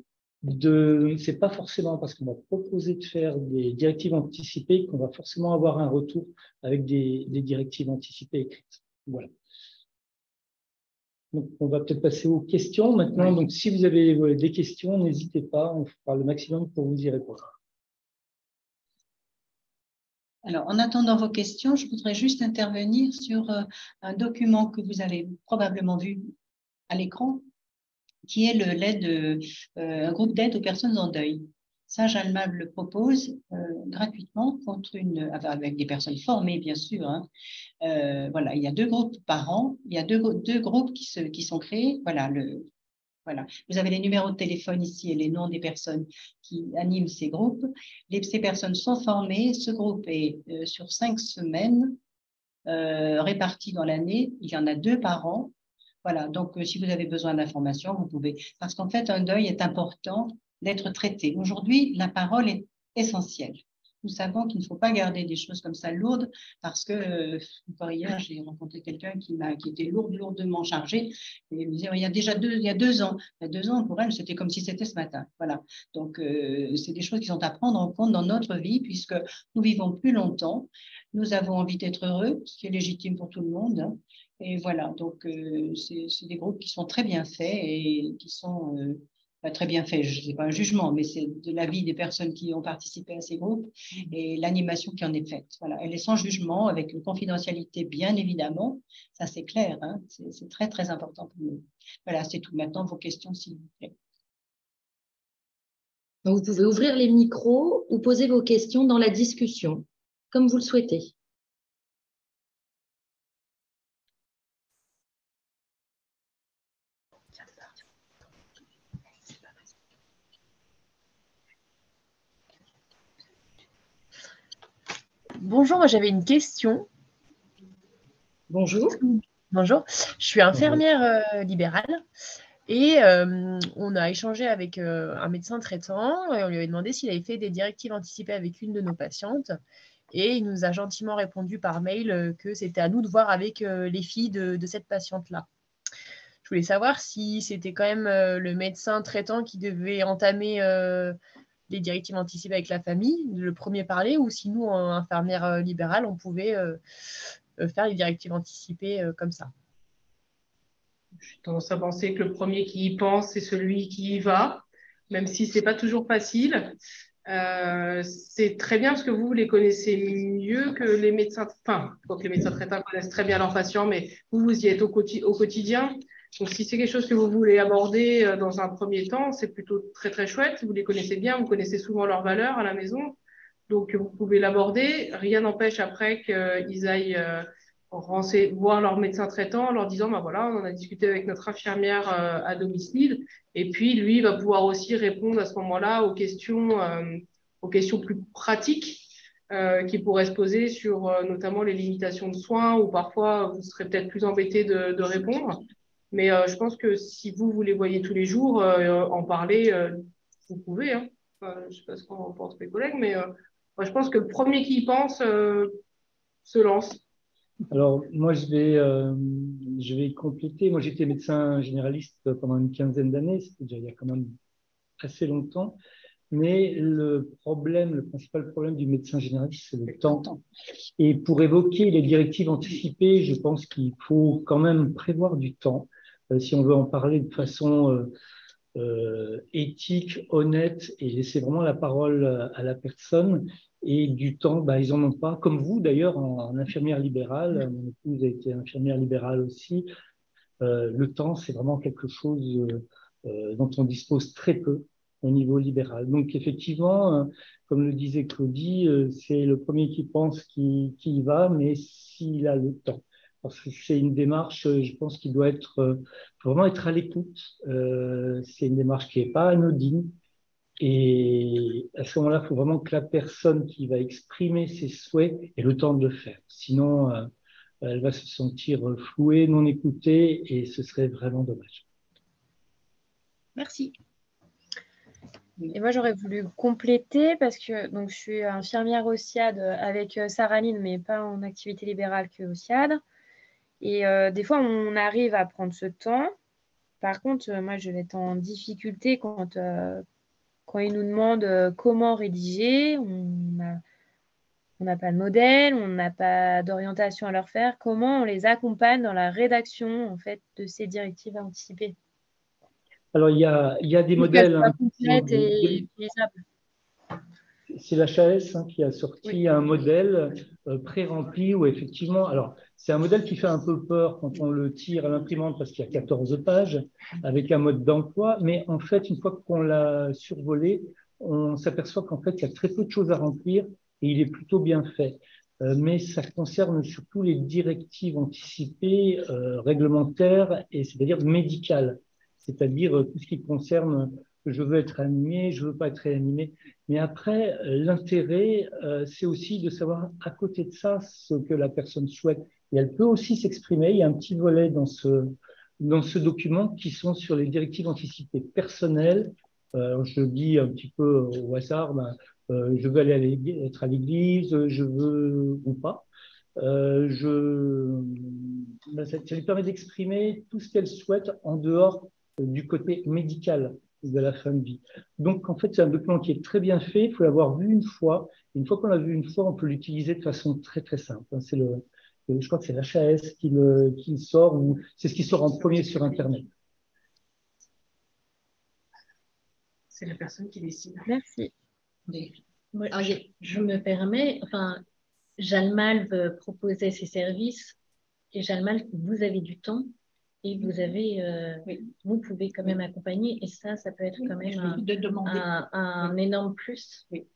c'est pas forcément parce qu'on va proposer de faire des directives anticipées qu'on va forcément avoir un retour avec des directives anticipées écrites. Voilà. Donc, on va peut-être passer aux questions maintenant. Donc, si vous avez des questions, n'hésitez pas, on fera le maximum pour vous y répondre. Alors, en attendant vos questions, je voudrais juste intervenir sur un document que vous avez probablement vu à l'écran, qui est un groupe d'aide aux personnes en deuil. Ça, Jalmab le propose gratuitement avec des personnes formées, bien sûr. Hein. Voilà, il y a 2 groupes par an. Il y a deux groupes qui sont créés. Voilà, vous avez les numéros de téléphone ici et les noms des personnes qui animent ces groupes. Ces personnes sont formées. Ce groupe est sur 5 semaines réparties dans l'année. Il y en a 2 par an. Voilà, donc si vous avez besoin d'informations, vous pouvez. Parce qu'en fait, un deuil est important d'être traité. Aujourd'hui, la parole est essentielle. Nous savons qu'il ne faut pas garder des choses comme ça lourdes parce que hier, j'ai rencontré quelqu'un qui était lourdement chargé et il me disait, il y a déjà il y a 2 ans. Il y a 2 ans, pour elle, c'était comme si c'était ce matin. Voilà. Donc, c'est des choses qui sont à prendre en compte dans notre vie puisque nous vivons plus longtemps. Nous avons envie d'être heureux, ce qui est légitime pour tout le monde. Hein. Et voilà, donc c'est des groupes qui sont très bien faits et qui sont pas très bien faits. Ce n'est pas un jugement, mais c'est de l'avis des personnes qui ont participé à ces groupes et l'animation qui en est faite. Voilà, elle est sans jugement, avec une confidentialité bien évidemment. Ça, c'est clair, hein, c'est très, très important pour nous. Voilà, c'est tout. Maintenant, vos questions, s'il vous plaît. Donc, vous pouvez ouvrir les micros ou poser vos questions dans la discussion, comme vous le souhaitez. Bonjour, moi j'avais une question. Bonjour. Bonjour, je suis infirmière libérale et on a échangé avec un médecin traitant et on lui avait demandé s'il avait fait des directives anticipées avec une de nos patientes et il nous a gentiment répondu par mail que c'était à nous de voir avec les filles de cette patiente-là. Je voulais savoir si c'était quand même le médecin traitant qui devait entamer les directives anticipées avec la famille, le premier parler, ou si nous, en infirmière libérale, on pouvait faire les directives anticipées comme ça. J'ai tendance à penser que le premier qui y pense, c'est celui qui y va, même si ce n'est pas toujours facile. C'est très bien parce que vous les connaissez mieux que les médecins, enfin, que les médecins traitants connaissent très bien leurs patients, mais vous y êtes au quotidien. Donc, si c'est quelque chose que vous voulez aborder dans un premier temps, c'est plutôt très, très chouette. Vous les connaissez bien, vous connaissez souvent leurs valeurs à la maison. Donc, vous pouvez l'aborder. Rien n'empêche après qu'ils aillent voir leur médecin traitant en leur disant, bah voilà, on en a discuté avec notre infirmière à domicile. Et puis, lui va pouvoir aussi répondre à ce moment-là aux questions plus pratiques qui pourraient se poser sur notamment les limitations de soins ou parfois vous serez peut-être plus embêté de répondre. Mais je pense que si vous les voyez tous les jours, en parler, vous pouvez. Hein. Je ne sais pas ce qu'en pensent mes collègues, mais moi, je pense que le premier qui y pense se lance. Alors, moi, je vais compléter. Moi, j'étais médecin généraliste pendant une quinzaine d'années, c'était déjà il y a quand même assez longtemps. Mais le principal problème du médecin généraliste, c'est le temps. Et pour évoquer les directives anticipées, je pense qu'il faut quand même prévoir du temps. Si on veut en parler de façon éthique, honnête et laisser vraiment la parole à la personne. Et du temps, bah, ils en ont pas. Comme vous, d'ailleurs, en infirmière libérale, mon épouse a été infirmière libérale aussi. Le temps, c'est vraiment quelque chose dont on dispose très peu au niveau libéral. Donc, effectivement, comme le disait Claudie, c'est le premier qui pense qui y va, mais s'il a le temps. Parce que c'est une démarche, je pense, qui doit vraiment être à l'écoute. C'est une démarche qui n'est pas anodine. Et à ce moment-là, il faut vraiment que la personne qui va exprimer ses souhaits ait le temps de le faire. Sinon, elle va se sentir flouée, non écoutée, et ce serait vraiment dommage. Merci. Et moi, j'aurais voulu compléter parce que donc, je suis infirmière au SIAD avec Saraline, mais pas en activité libérale qu'au SIAD. Et des fois, on arrive à prendre ce temps. Par contre, moi, je vais être en difficulté quand quand ils nous demandent comment rédiger, on n'a pas de modèle, on n'a pas d'orientation à leur faire. Comment on les accompagne dans la rédaction en fait, de ces directives anticipées? Alors, il y a des modèles. Complètes et utilisables. C'est l'HAS qui a sorti un modèle pré-rempli où effectivement, alors c'est un modèle qui fait un peu peur quand on le tire à l'imprimante parce qu'il y a 14 pages avec un mode d'emploi, mais en fait, une fois qu'on l'a survolé, on s'aperçoit qu'en fait, il y a très peu de choses à remplir et il est plutôt bien fait. Mais ça concerne surtout les directives anticipées réglementaires et c'est-à-dire médicales, c'est-à-dire tout ce qui concerne je veux être réanimé, je veux pas être réanimé. Mais après, l'intérêt, c'est aussi de savoir à côté de ça ce que la personne souhaite. Et elle peut aussi s'exprimer. Il y a un petit volet dans ce document qui sont sur les directives anticipées personnelles. Je dis un petit peu au hasard, je veux aller être à l'église, je veux ou pas. Ça lui permet d'exprimer tout ce qu'elle souhaite en dehors du côté médical de la fin de vie. Donc, en fait, c'est un document qui est très bien fait. Il faut l'avoir vu une fois. Une fois qu'on l'a vu une fois, on peut l'utiliser de façon très, très simple. Je crois que c'est l'HAS qui le sort, ou c'est ce qui sort en premier sur Internet. C'est la personne qui décide. Merci. Moi, je me permets, enfin, Jalmalve proposait ses services et Jalmalve, vous avez du temps et vous avez, vous pouvez quand même accompagner et ça peut être quand même un énorme plus. Oui.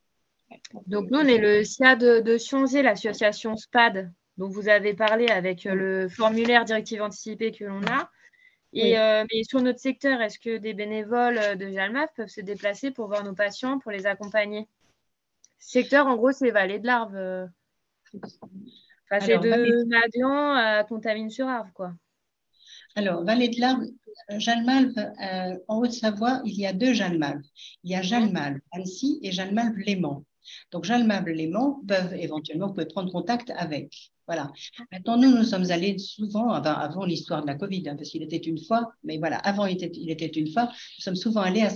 Donc nous, on est le SIAD de Sionzier, l'association SPAD, dont vous avez parlé avec le formulaire directive anticipée que l'on a. Et, mais sur notre secteur, est-ce que des bénévoles de Jalmalve peuvent se déplacer pour voir nos patients, pour les accompagner? Secteur, en gros, c'est Vallée de l'Arve. Enfin, c'est de Madian à Contamine-sur-Arve, quoi. Alors, Vallée de l'Arve, Jalmalve, en Haute-Savoie, il y a 2 Jalmalve. Il y a Jalmalve Annecy et Jalmalve Léman. Donc, Jalmalve Léman peuvent éventuellement, vous pouvez prendre contact avec. Voilà. Maintenant, nous sommes allés souvent, avant l'histoire de la Covid, parce qu'il était une fois, mais voilà, avant il était une fois, nous sommes souvent allés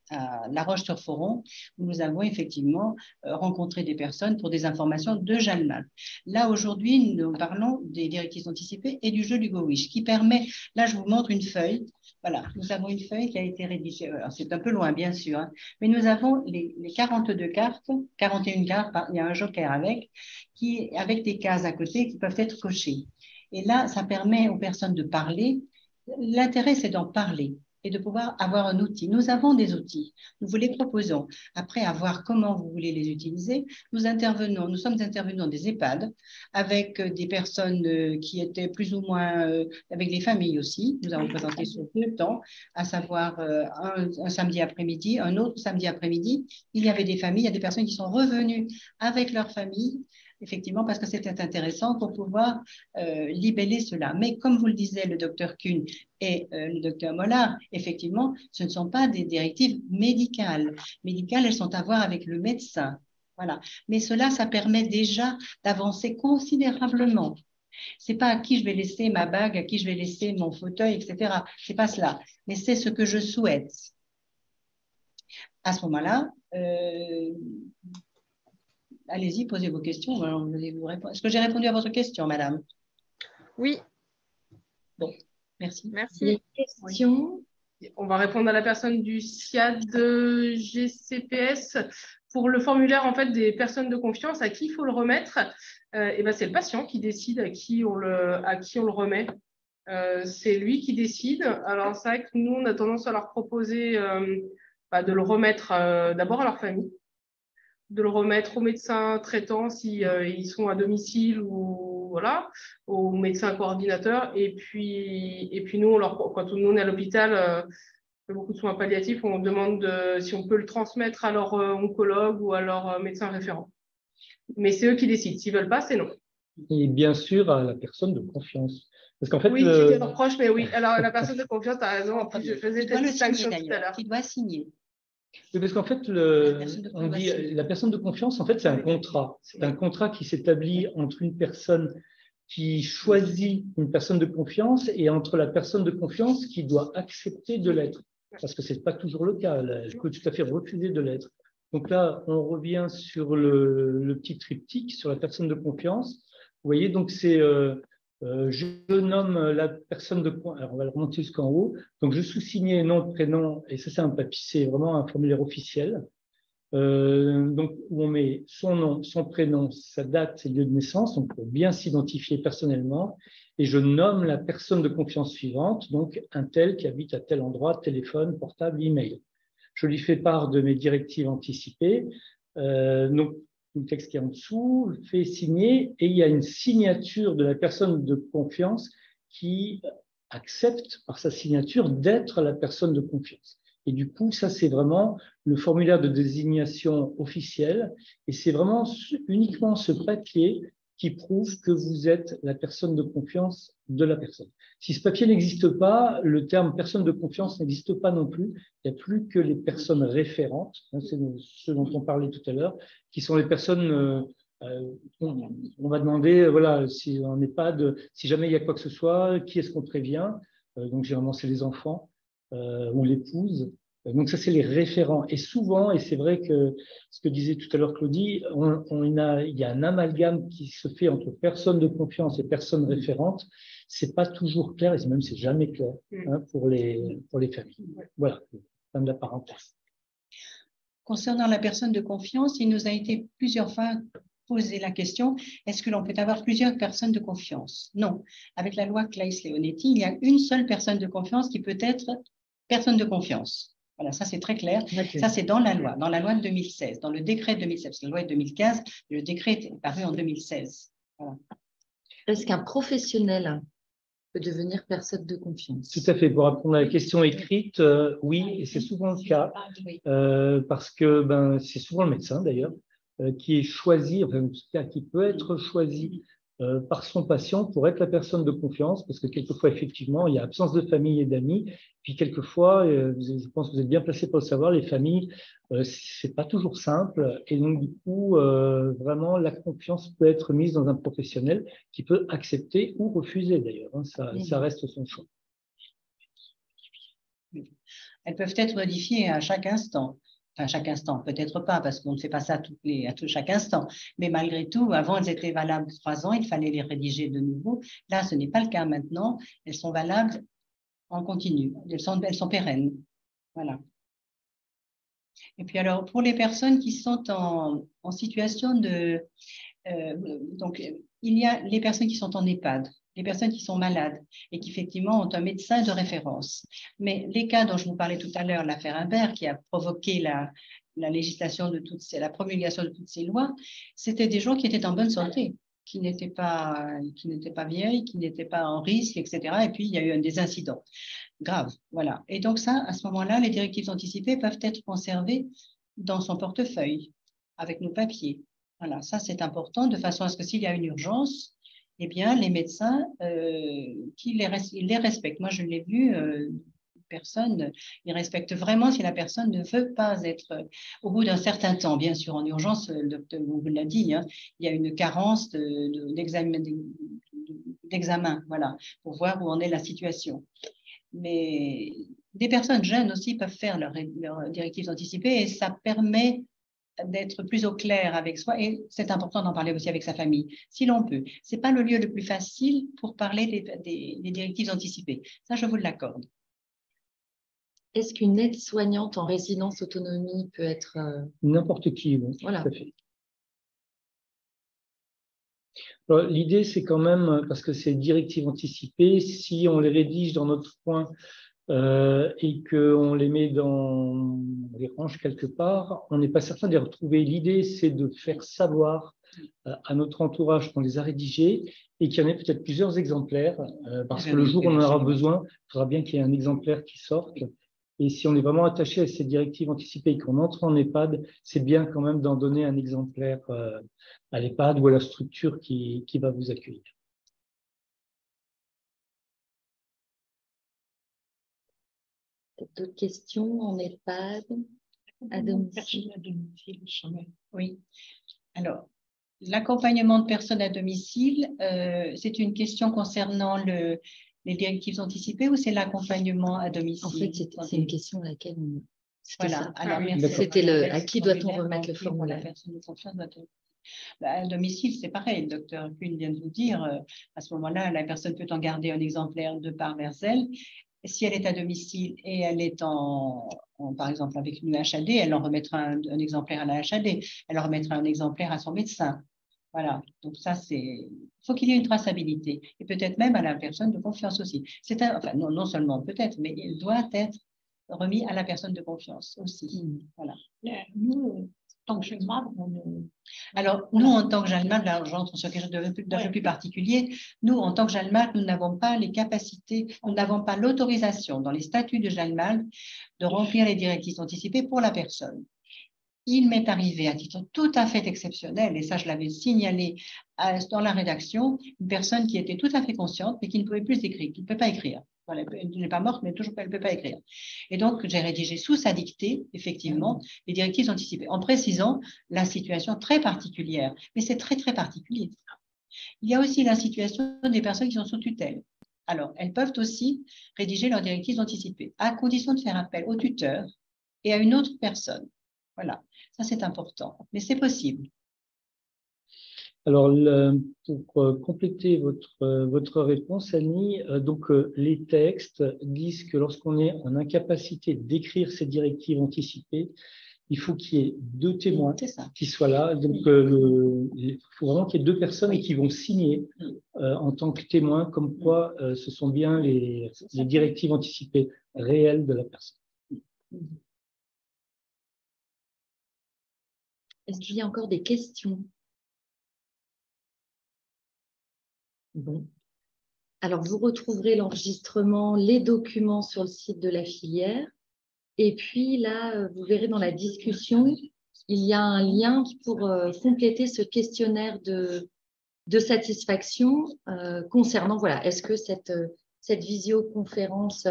à La Roche-sur-Foron, où nous avons effectivement rencontré des personnes pour des informations de Jalmalve. Là, aujourd'hui, nous parlons des directives anticipées et du jeu du GoWish, qui permet, là, je vous montre une feuille. Voilà, nous avons une feuille qui a été rédigée. C'est un peu loin, bien sûr, hein, mais nous avons les 42 cartes, 41 cartes, il y a un joker avec des cases à côté qui peuvent être cochées. Et là, ça permet aux personnes de parler. L'intérêt, c'est d'en parler et de pouvoir avoir un outil. Nous avons des outils, nous vous les proposons. Après, à voir comment vous voulez les utiliser, nous sommes intervenants des EHPAD avec des personnes qui étaient plus ou moins, avec des familles aussi. Nous avons présenté sur 2 temps, à savoir un samedi après-midi, un autre samedi après-midi. Il y avait des familles, il y a des personnes qui sont revenues avec leur famille, effectivement, parce que c'était intéressant pour pouvoir libeller cela. Mais comme vous le disait le docteur Kuhn et le docteur Mollard, effectivement, ce ne sont pas des directives médicales. Médicales, elles sont à voir avec le médecin. Voilà. Mais cela, ça permet déjà d'avancer considérablement. C'est pas à qui je vais laisser ma bague, à qui je vais laisser mon fauteuil, etc. C'est pas cela. Mais c'est ce que je souhaite. À ce moment-là, allez-y, posez vos questions. Est-ce que j'ai répondu à votre question, madame? Oui. Bon, merci. Merci. Des questions? On va répondre à la personne du SIAD GCPS. Pour le formulaire en fait, des personnes de confiance, à qui il faut le remettre, c'est le patient qui décide à qui on le remet. C'est lui qui décide. Alors, c'est vrai que nous, on a tendance à leur proposer de le remettre d'abord à leur famille, de le remettre au médecin traitant si ils sont à domicile ou voilà, au médecin coordinateur. Et puis nous, quand nous on est à l'hôpital, beaucoup de soins palliatifs, on demande si on peut le transmettre à leur oncologue ou à leur médecin référent. Mais c'est eux qui décident. S'ils veulent pas, c'est non. Et bien sûr à la personne de confiance. Parce qu'en fait, oui, qui est proche, mais oui. Alors la personne de confiance, tu as raison. En plus, je faisais cette distinction tout à l'heure. Qui doit signer. Oui, parce qu'en fait, on dit la personne de confiance, en fait, c'est un contrat. C'est un contrat qui s'établit entre une personne qui choisit une personne de confiance et entre la personne de confiance qui doit accepter de l'être. parce que ce n'est pas toujours le cas. Elle peut tout à fait refuser de l'être. Donc là, on revient sur le petit triptyque, sur la personne de confiance. Vous voyez, donc c'est je nomme la personne de confiance. Alors on va le remonter jusqu'en haut. Donc je sous-signais nom, prénom, et ça c'est un papier, c'est vraiment un formulaire officiel. Donc où on met son nom, son prénom, sa date et lieu de naissance, donc pour bien s'identifier personnellement, et je nomme la personne de confiance suivante, donc un tel qui habite à tel endroit, téléphone, portable, email. Je lui fais part de mes directives anticipées, donc le texte qui est en dessous, fait signer, et il y a une signature de la personne de confiance qui accepte par sa signature d'être la personne de confiance. Et du coup, ça, c'est vraiment le formulaire de désignation officiel. Et c'est vraiment uniquement ce papier qui prouve que vous êtes la personne de confiance de la personne. Si ce papier n'existe pas, le terme personne de confiance n'existe pas non plus. Il n'y a plus que les personnes référentes, c'est ce dont on parlait tout à l'heure, qui sont les personnes, on va demander, voilà, si on n'est pas si jamais il y a quoi que ce soit, qui est-ce qu'on prévient? Donc généralement, c'est les enfants. Ou l'épouse. Donc ça, c'est les référents. Et souvent, et c'est vrai que ce que disait tout à l'heure Claudie, il y a un amalgame qui se fait entre personnes de confiance et personnes référentes. C'est pas toujours clair, et même c'est jamais clair pour les familles. Voilà, fin de la parenthèse. Concernant la personne de confiance, il nous a été plusieurs fois posé la question, est-ce que l'on peut avoir plusieurs personnes de confiance? Non. Avec la loi Claes-Leonetti, il y a une seule personne de confiance qui peut être personne de confiance. Voilà, ça c'est très clair. Okay. Ça c'est dans la loi de 2016, dans le décret de 2016. La loi est de 2015, le décret est paru en 2016. Voilà. Est-ce qu'un professionnel peut devenir personne de confiance? Tout à fait. Pour répondre à la question écrite, oui, et c'est souvent le cas, parce que c'est souvent le médecin d'ailleurs qui est choisi, enfin, en tout cas, qui peut être choisi par son patient pour être la personne de confiance, parce que quelquefois, effectivement, il y a absence de famille et d'amis. Puis quelquefois, je pense que vous êtes bien placé pour le savoir, les familles, c'est pas toujours simple. Et donc, du coup, vraiment, la confiance peut être mise dans un professionnel qui peut accepter ou refuser, d'ailleurs. Hein, ça reste son choix. Elles peuvent être modifiées à chaque instant. Enfin, chaque instant, peut-être pas, parce qu'on ne fait pas ça à chaque instant. Mais malgré tout, avant, elles étaient valables 3 ans, il fallait les rédiger de nouveau. Là, ce n'est pas le cas maintenant. Elles sont valables en continu. Elles sont pérennes. Voilà. Et puis alors, pour les personnes qui sont en situation de... donc, il y a les personnes qui sont en EHPAD, les personnes qui sont malades et qui effectivement ont un médecin de référence. Mais les cas dont je vous parlais tout à l'heure, l'affaire Imbert, qui a provoqué la législation de la promulgation de toutes ces lois, c'était des gens qui étaient en bonne santé, qui n'étaient pas vieilles, qui n'étaient pas en risque, etc. Et puis, il y a eu des incidents graves. Voilà. Et donc ça, à ce moment-là, les directives anticipées peuvent être conservées dans son portefeuille, avec nos papiers. Voilà, ça c'est important, de façon à ce que s'il y a une urgence, eh bien, les médecins, ils les respectent. Moi, je l'ai vu, personne, ils respectent vraiment si la personne ne veut pas être, au bout d'un certain temps, bien sûr, en urgence, le docteur vous l'a dit, hein, il y a une carence d'examen, voilà, pour voir où en est la situation. Mais des personnes jeunes aussi peuvent faire leurs directives anticipées et ça permet d'être plus au clair avec soi, et c'est important d'en parler aussi avec sa famille, si l'on peut. Ce n'est pas le lieu le plus facile pour parler des directives anticipées. Ça, je vous l'accorde. Est-ce qu'une aide-soignante en résidence autonomie peut être... N'importe qui, oui, voilà. Tout à fait. L'idée, c'est quand même, parce que c'est directives anticipées, si on les rédige dans notre coin et qu'on les met on les range quelque part, on n'est pas certain de les retrouver. L'idée, c'est de faire savoir à notre entourage qu'on les a rédigés et qu'il y en ait peut-être plusieurs exemplaires, parce que le jour où on en aura besoin, il faudra bien qu'il y ait un exemplaire qui sorte. Et si on est vraiment attaché à ces directives anticipées et qu'on entre en EHPAD, c'est bien quand même d'en donner un exemplaire à l'EHPAD ou à la structure qui va vous accueillir. D'autres questions en EHPAD, à domicile? Oui. Alors, l'accompagnement de personnes à domicile, c'est une question concernant Les directives anticipées ou c'est l'accompagnement à domicile? En fait, c'est une question à laquelle on... Voilà. Alors, c'était à qui doit-on remettre le formulaire? La personne de confiance doit-on... À domicile, c'est pareil. Le docteur Kuhn vient de vous dire, à ce moment-là, la personne peut en garder un exemplaire de part vers elle. Si elle est à domicile et elle est par exemple, avec une HAD, elle en remettra un exemplaire à la HAD. Elle en remettra un exemplaire à son médecin. Voilà. Donc ça, il faut qu'il y ait une traçabilité. Et peut-être même à la personne de confiance aussi. Enfin, non seulement peut-être, mais il doit être remis à la personne de confiance aussi. Voilà. Nous, tant que je m'arrête, alors, nous, en tant que JALMAT, là, j'entre sur quelque chose d'un peu plus particulier. Nous, en tant que JALMAT, nous n'avons pas les capacités, nous n'avons pas l'autorisation dans les statuts de JALMAT de remplir les directives anticipées pour la personne. Il m'est arrivé à titre tout à fait exceptionnel, et ça, je l'avais signalé dans la rédaction, une personne qui était tout à fait consciente, mais qui ne pouvait plus écrire, qui ne peut pas écrire. Voilà, elle n'est pas morte, mais toujours elle ne peut pas écrire. Et donc, j'ai rédigé sous sa dictée, effectivement, les directives anticipées, en précisant la situation très particulière. Mais c'est très, très particulier. Il y a aussi la situation des personnes qui sont sous tutelle. Alors, elles peuvent aussi rédiger leurs directives anticipées, à condition de faire appel au tuteur et à une autre personne. Voilà, ça c'est important, mais c'est possible. Alors, pour compléter votre réponse, Annie, les textes disent que lorsqu'on est en incapacité d'écrire ces directives anticipées, il faut qu'il y ait 2 témoins qui soient là. Donc, il faut vraiment qu'il y ait 2 personnes qui vont signer en tant que témoins, comme quoi ce sont bien les directives anticipées réelles de la personne. Est-ce qu'il y a encore des questions? Bon. Alors, vous retrouverez l'enregistrement, les documents sur le site de la filière. Et puis là, vous verrez dans la discussion, il y a un lien pour compléter ce questionnaire de satisfaction concernant, voilà, est-ce que cette visioconférence,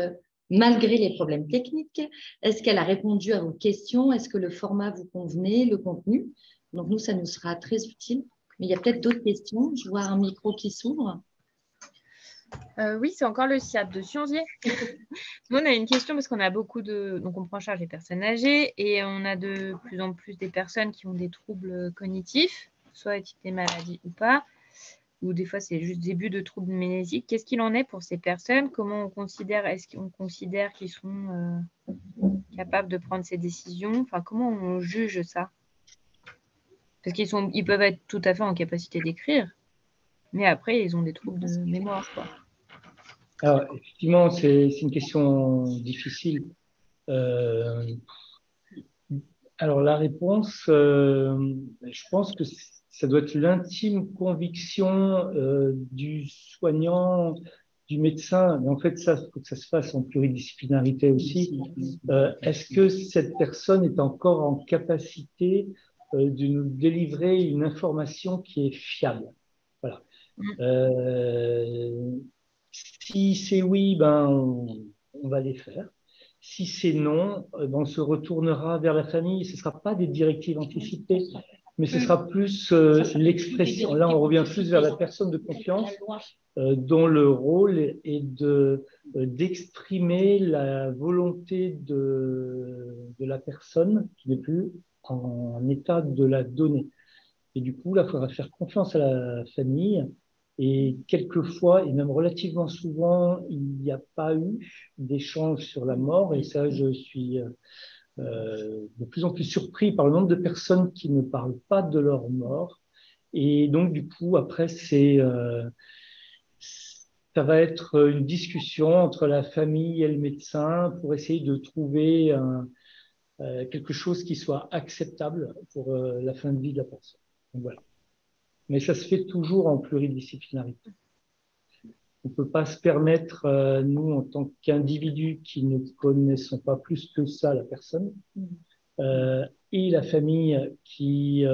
malgré les problèmes techniques, est-ce qu'elle a répondu à vos questions? Est-ce que le format vous convenait, le contenu? Donc, nous, ça nous sera très utile. Mais il y a peut-être d'autres questions. Je vois un micro qui s'ouvre. Oui, c'est encore le SIAD de Sionzier. Nous, on a une question parce qu'on a beaucoup de... Donc, on prend en charge les personnes âgées et on a de plus en plus des personnes qui ont des troubles cognitifs, soit type des maladies ou pas, ou des fois, c'est juste début de troubles mnésiques. Qu'est-ce qu'il en est pour ces personnes? Comment on considère? Est-ce qu'on considère qu'ils sont capables de prendre ces décisions? Enfin, comment on juge ça? Parce qu'ils peuvent être tout à fait en capacité d'écrire, mais après, ils ont des troubles de mémoire, quoi. Alors, effectivement, c'est une question difficile. Alors, la réponse, je pense que ça doit être l'intime conviction du soignant, du médecin. Mais en fait, ça, il faut que ça se fasse en pluridisciplinarité aussi. Est-ce que cette personne est encore en capacité de nous délivrer une information qui est fiable? Voilà. Si c'est oui, on va les faire. Si c'est non, on se retournera vers la famille. Ce ne sera pas des directives anticipées, mais ce sera plus l'expression. Là, on revient plus vers la personne de confiance dont le rôle est d'exprimer la volonté de la personne qui n'est plus en état de la donner. Et du coup, là, il faudra faire confiance à la famille. Et quelquefois, et même relativement souvent, il n'y a pas eu d'échange sur la mort. Et ça, je suis de plus en plus surpris par le nombre de personnes qui ne parlent pas de leur mort. Et donc, du coup, après, ça va être une discussion entre la famille et le médecin pour essayer de trouver quelque chose qui soit acceptable pour la fin de vie de la personne. Donc, voilà. Mais ça se fait toujours en pluridisciplinarité. On ne peut pas se permettre, nous, en tant qu'individus qui ne connaissons pas plus que ça la personne, et la famille qui,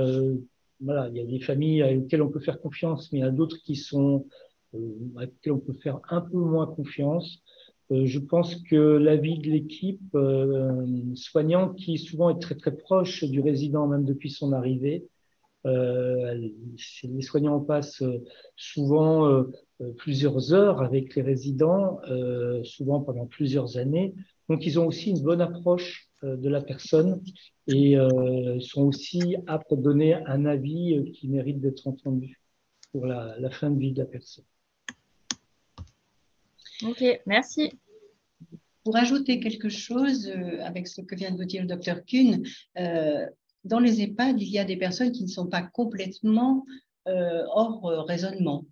voilà, il y a des familles auxquelles on peut faire confiance, mais il y en a d'autres qui sont, à lesquelles on peut faire un peu moins confiance. Je pense que l'avis de l'équipe soignante, qui souvent est très très proche du résident, même depuis son arrivée, les soignants passent souvent plusieurs heures avec les résidents, souvent pendant plusieurs années. Donc, ils ont aussi une bonne approche de la personne et sont aussi aptes à donner un avis qui mérite d'être entendu pour la fin de vie de la personne. Ok, merci. Pour ajouter quelque chose avec ce que vient de vous dire le docteur Kuhn, dans les EHPAD, il y a des personnes qui ne sont pas complètement hors raisonnement.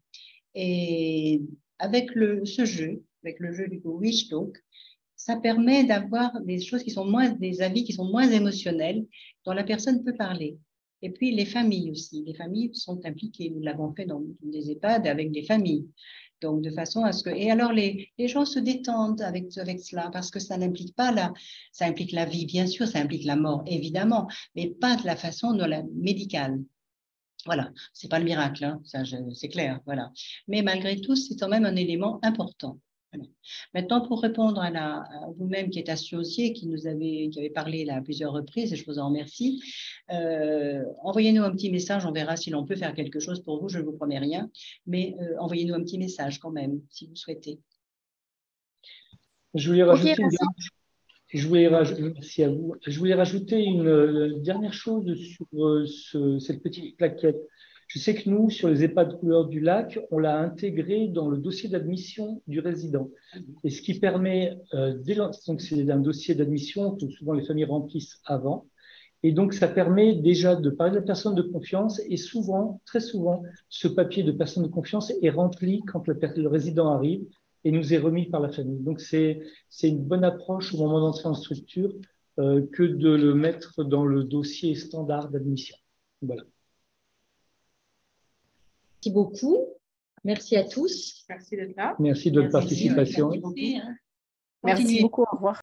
Et avec ce jeu, avec le jeu du Wish Talk, ça permet d'avoir des choses qui sont des avis qui sont moins émotionnels, dont la personne peut parler. Et puis les familles aussi. Les familles sont impliquées. Nous l'avons fait dans des EHPAD avec des familles. Donc, de façon à ce que... Et alors, les gens se détendent avec cela, parce que ça n'implique pas ça implique la vie, bien sûr, ça implique la mort, évidemment, mais pas de la façon médicale. Voilà, c'est pas le miracle, hein, ça, c'est clair, voilà. Mais malgré tout, c'est quand même un élément important. Voilà. Maintenant, pour répondre à vous-même qui êtes associé, qui avait parlé là à plusieurs reprises, et je vous en remercie, envoyez-nous un petit message, on verra si l'on peut faire quelque chose pour vous, je ne vous promets rien, mais envoyez-nous un petit message quand même, si vous souhaitez. Je voulais rajouter merci à vous. Je voulais rajouter une dernière chose sur cette petite plaquette. Je sais que nous, sur les EHPAD Couleur du Lac, on l'a intégré dans le dossier d'admission du résident. Et ce qui permet, donc c'est un dossier d'admission que souvent les familles remplissent avant. Et donc, ça permet déjà de parler de la personne de confiance et souvent, très souvent, ce papier de personne de confiance est rempli quand le résident arrive et nous est remis par la famille. Donc, c'est une bonne approche au moment d'entrer en structure que de le mettre dans le dossier standard d'admission. Voilà. Merci beaucoup. Merci à tous. Merci d'être là. Merci de votre participation. Merci beaucoup. Merci beaucoup, au revoir.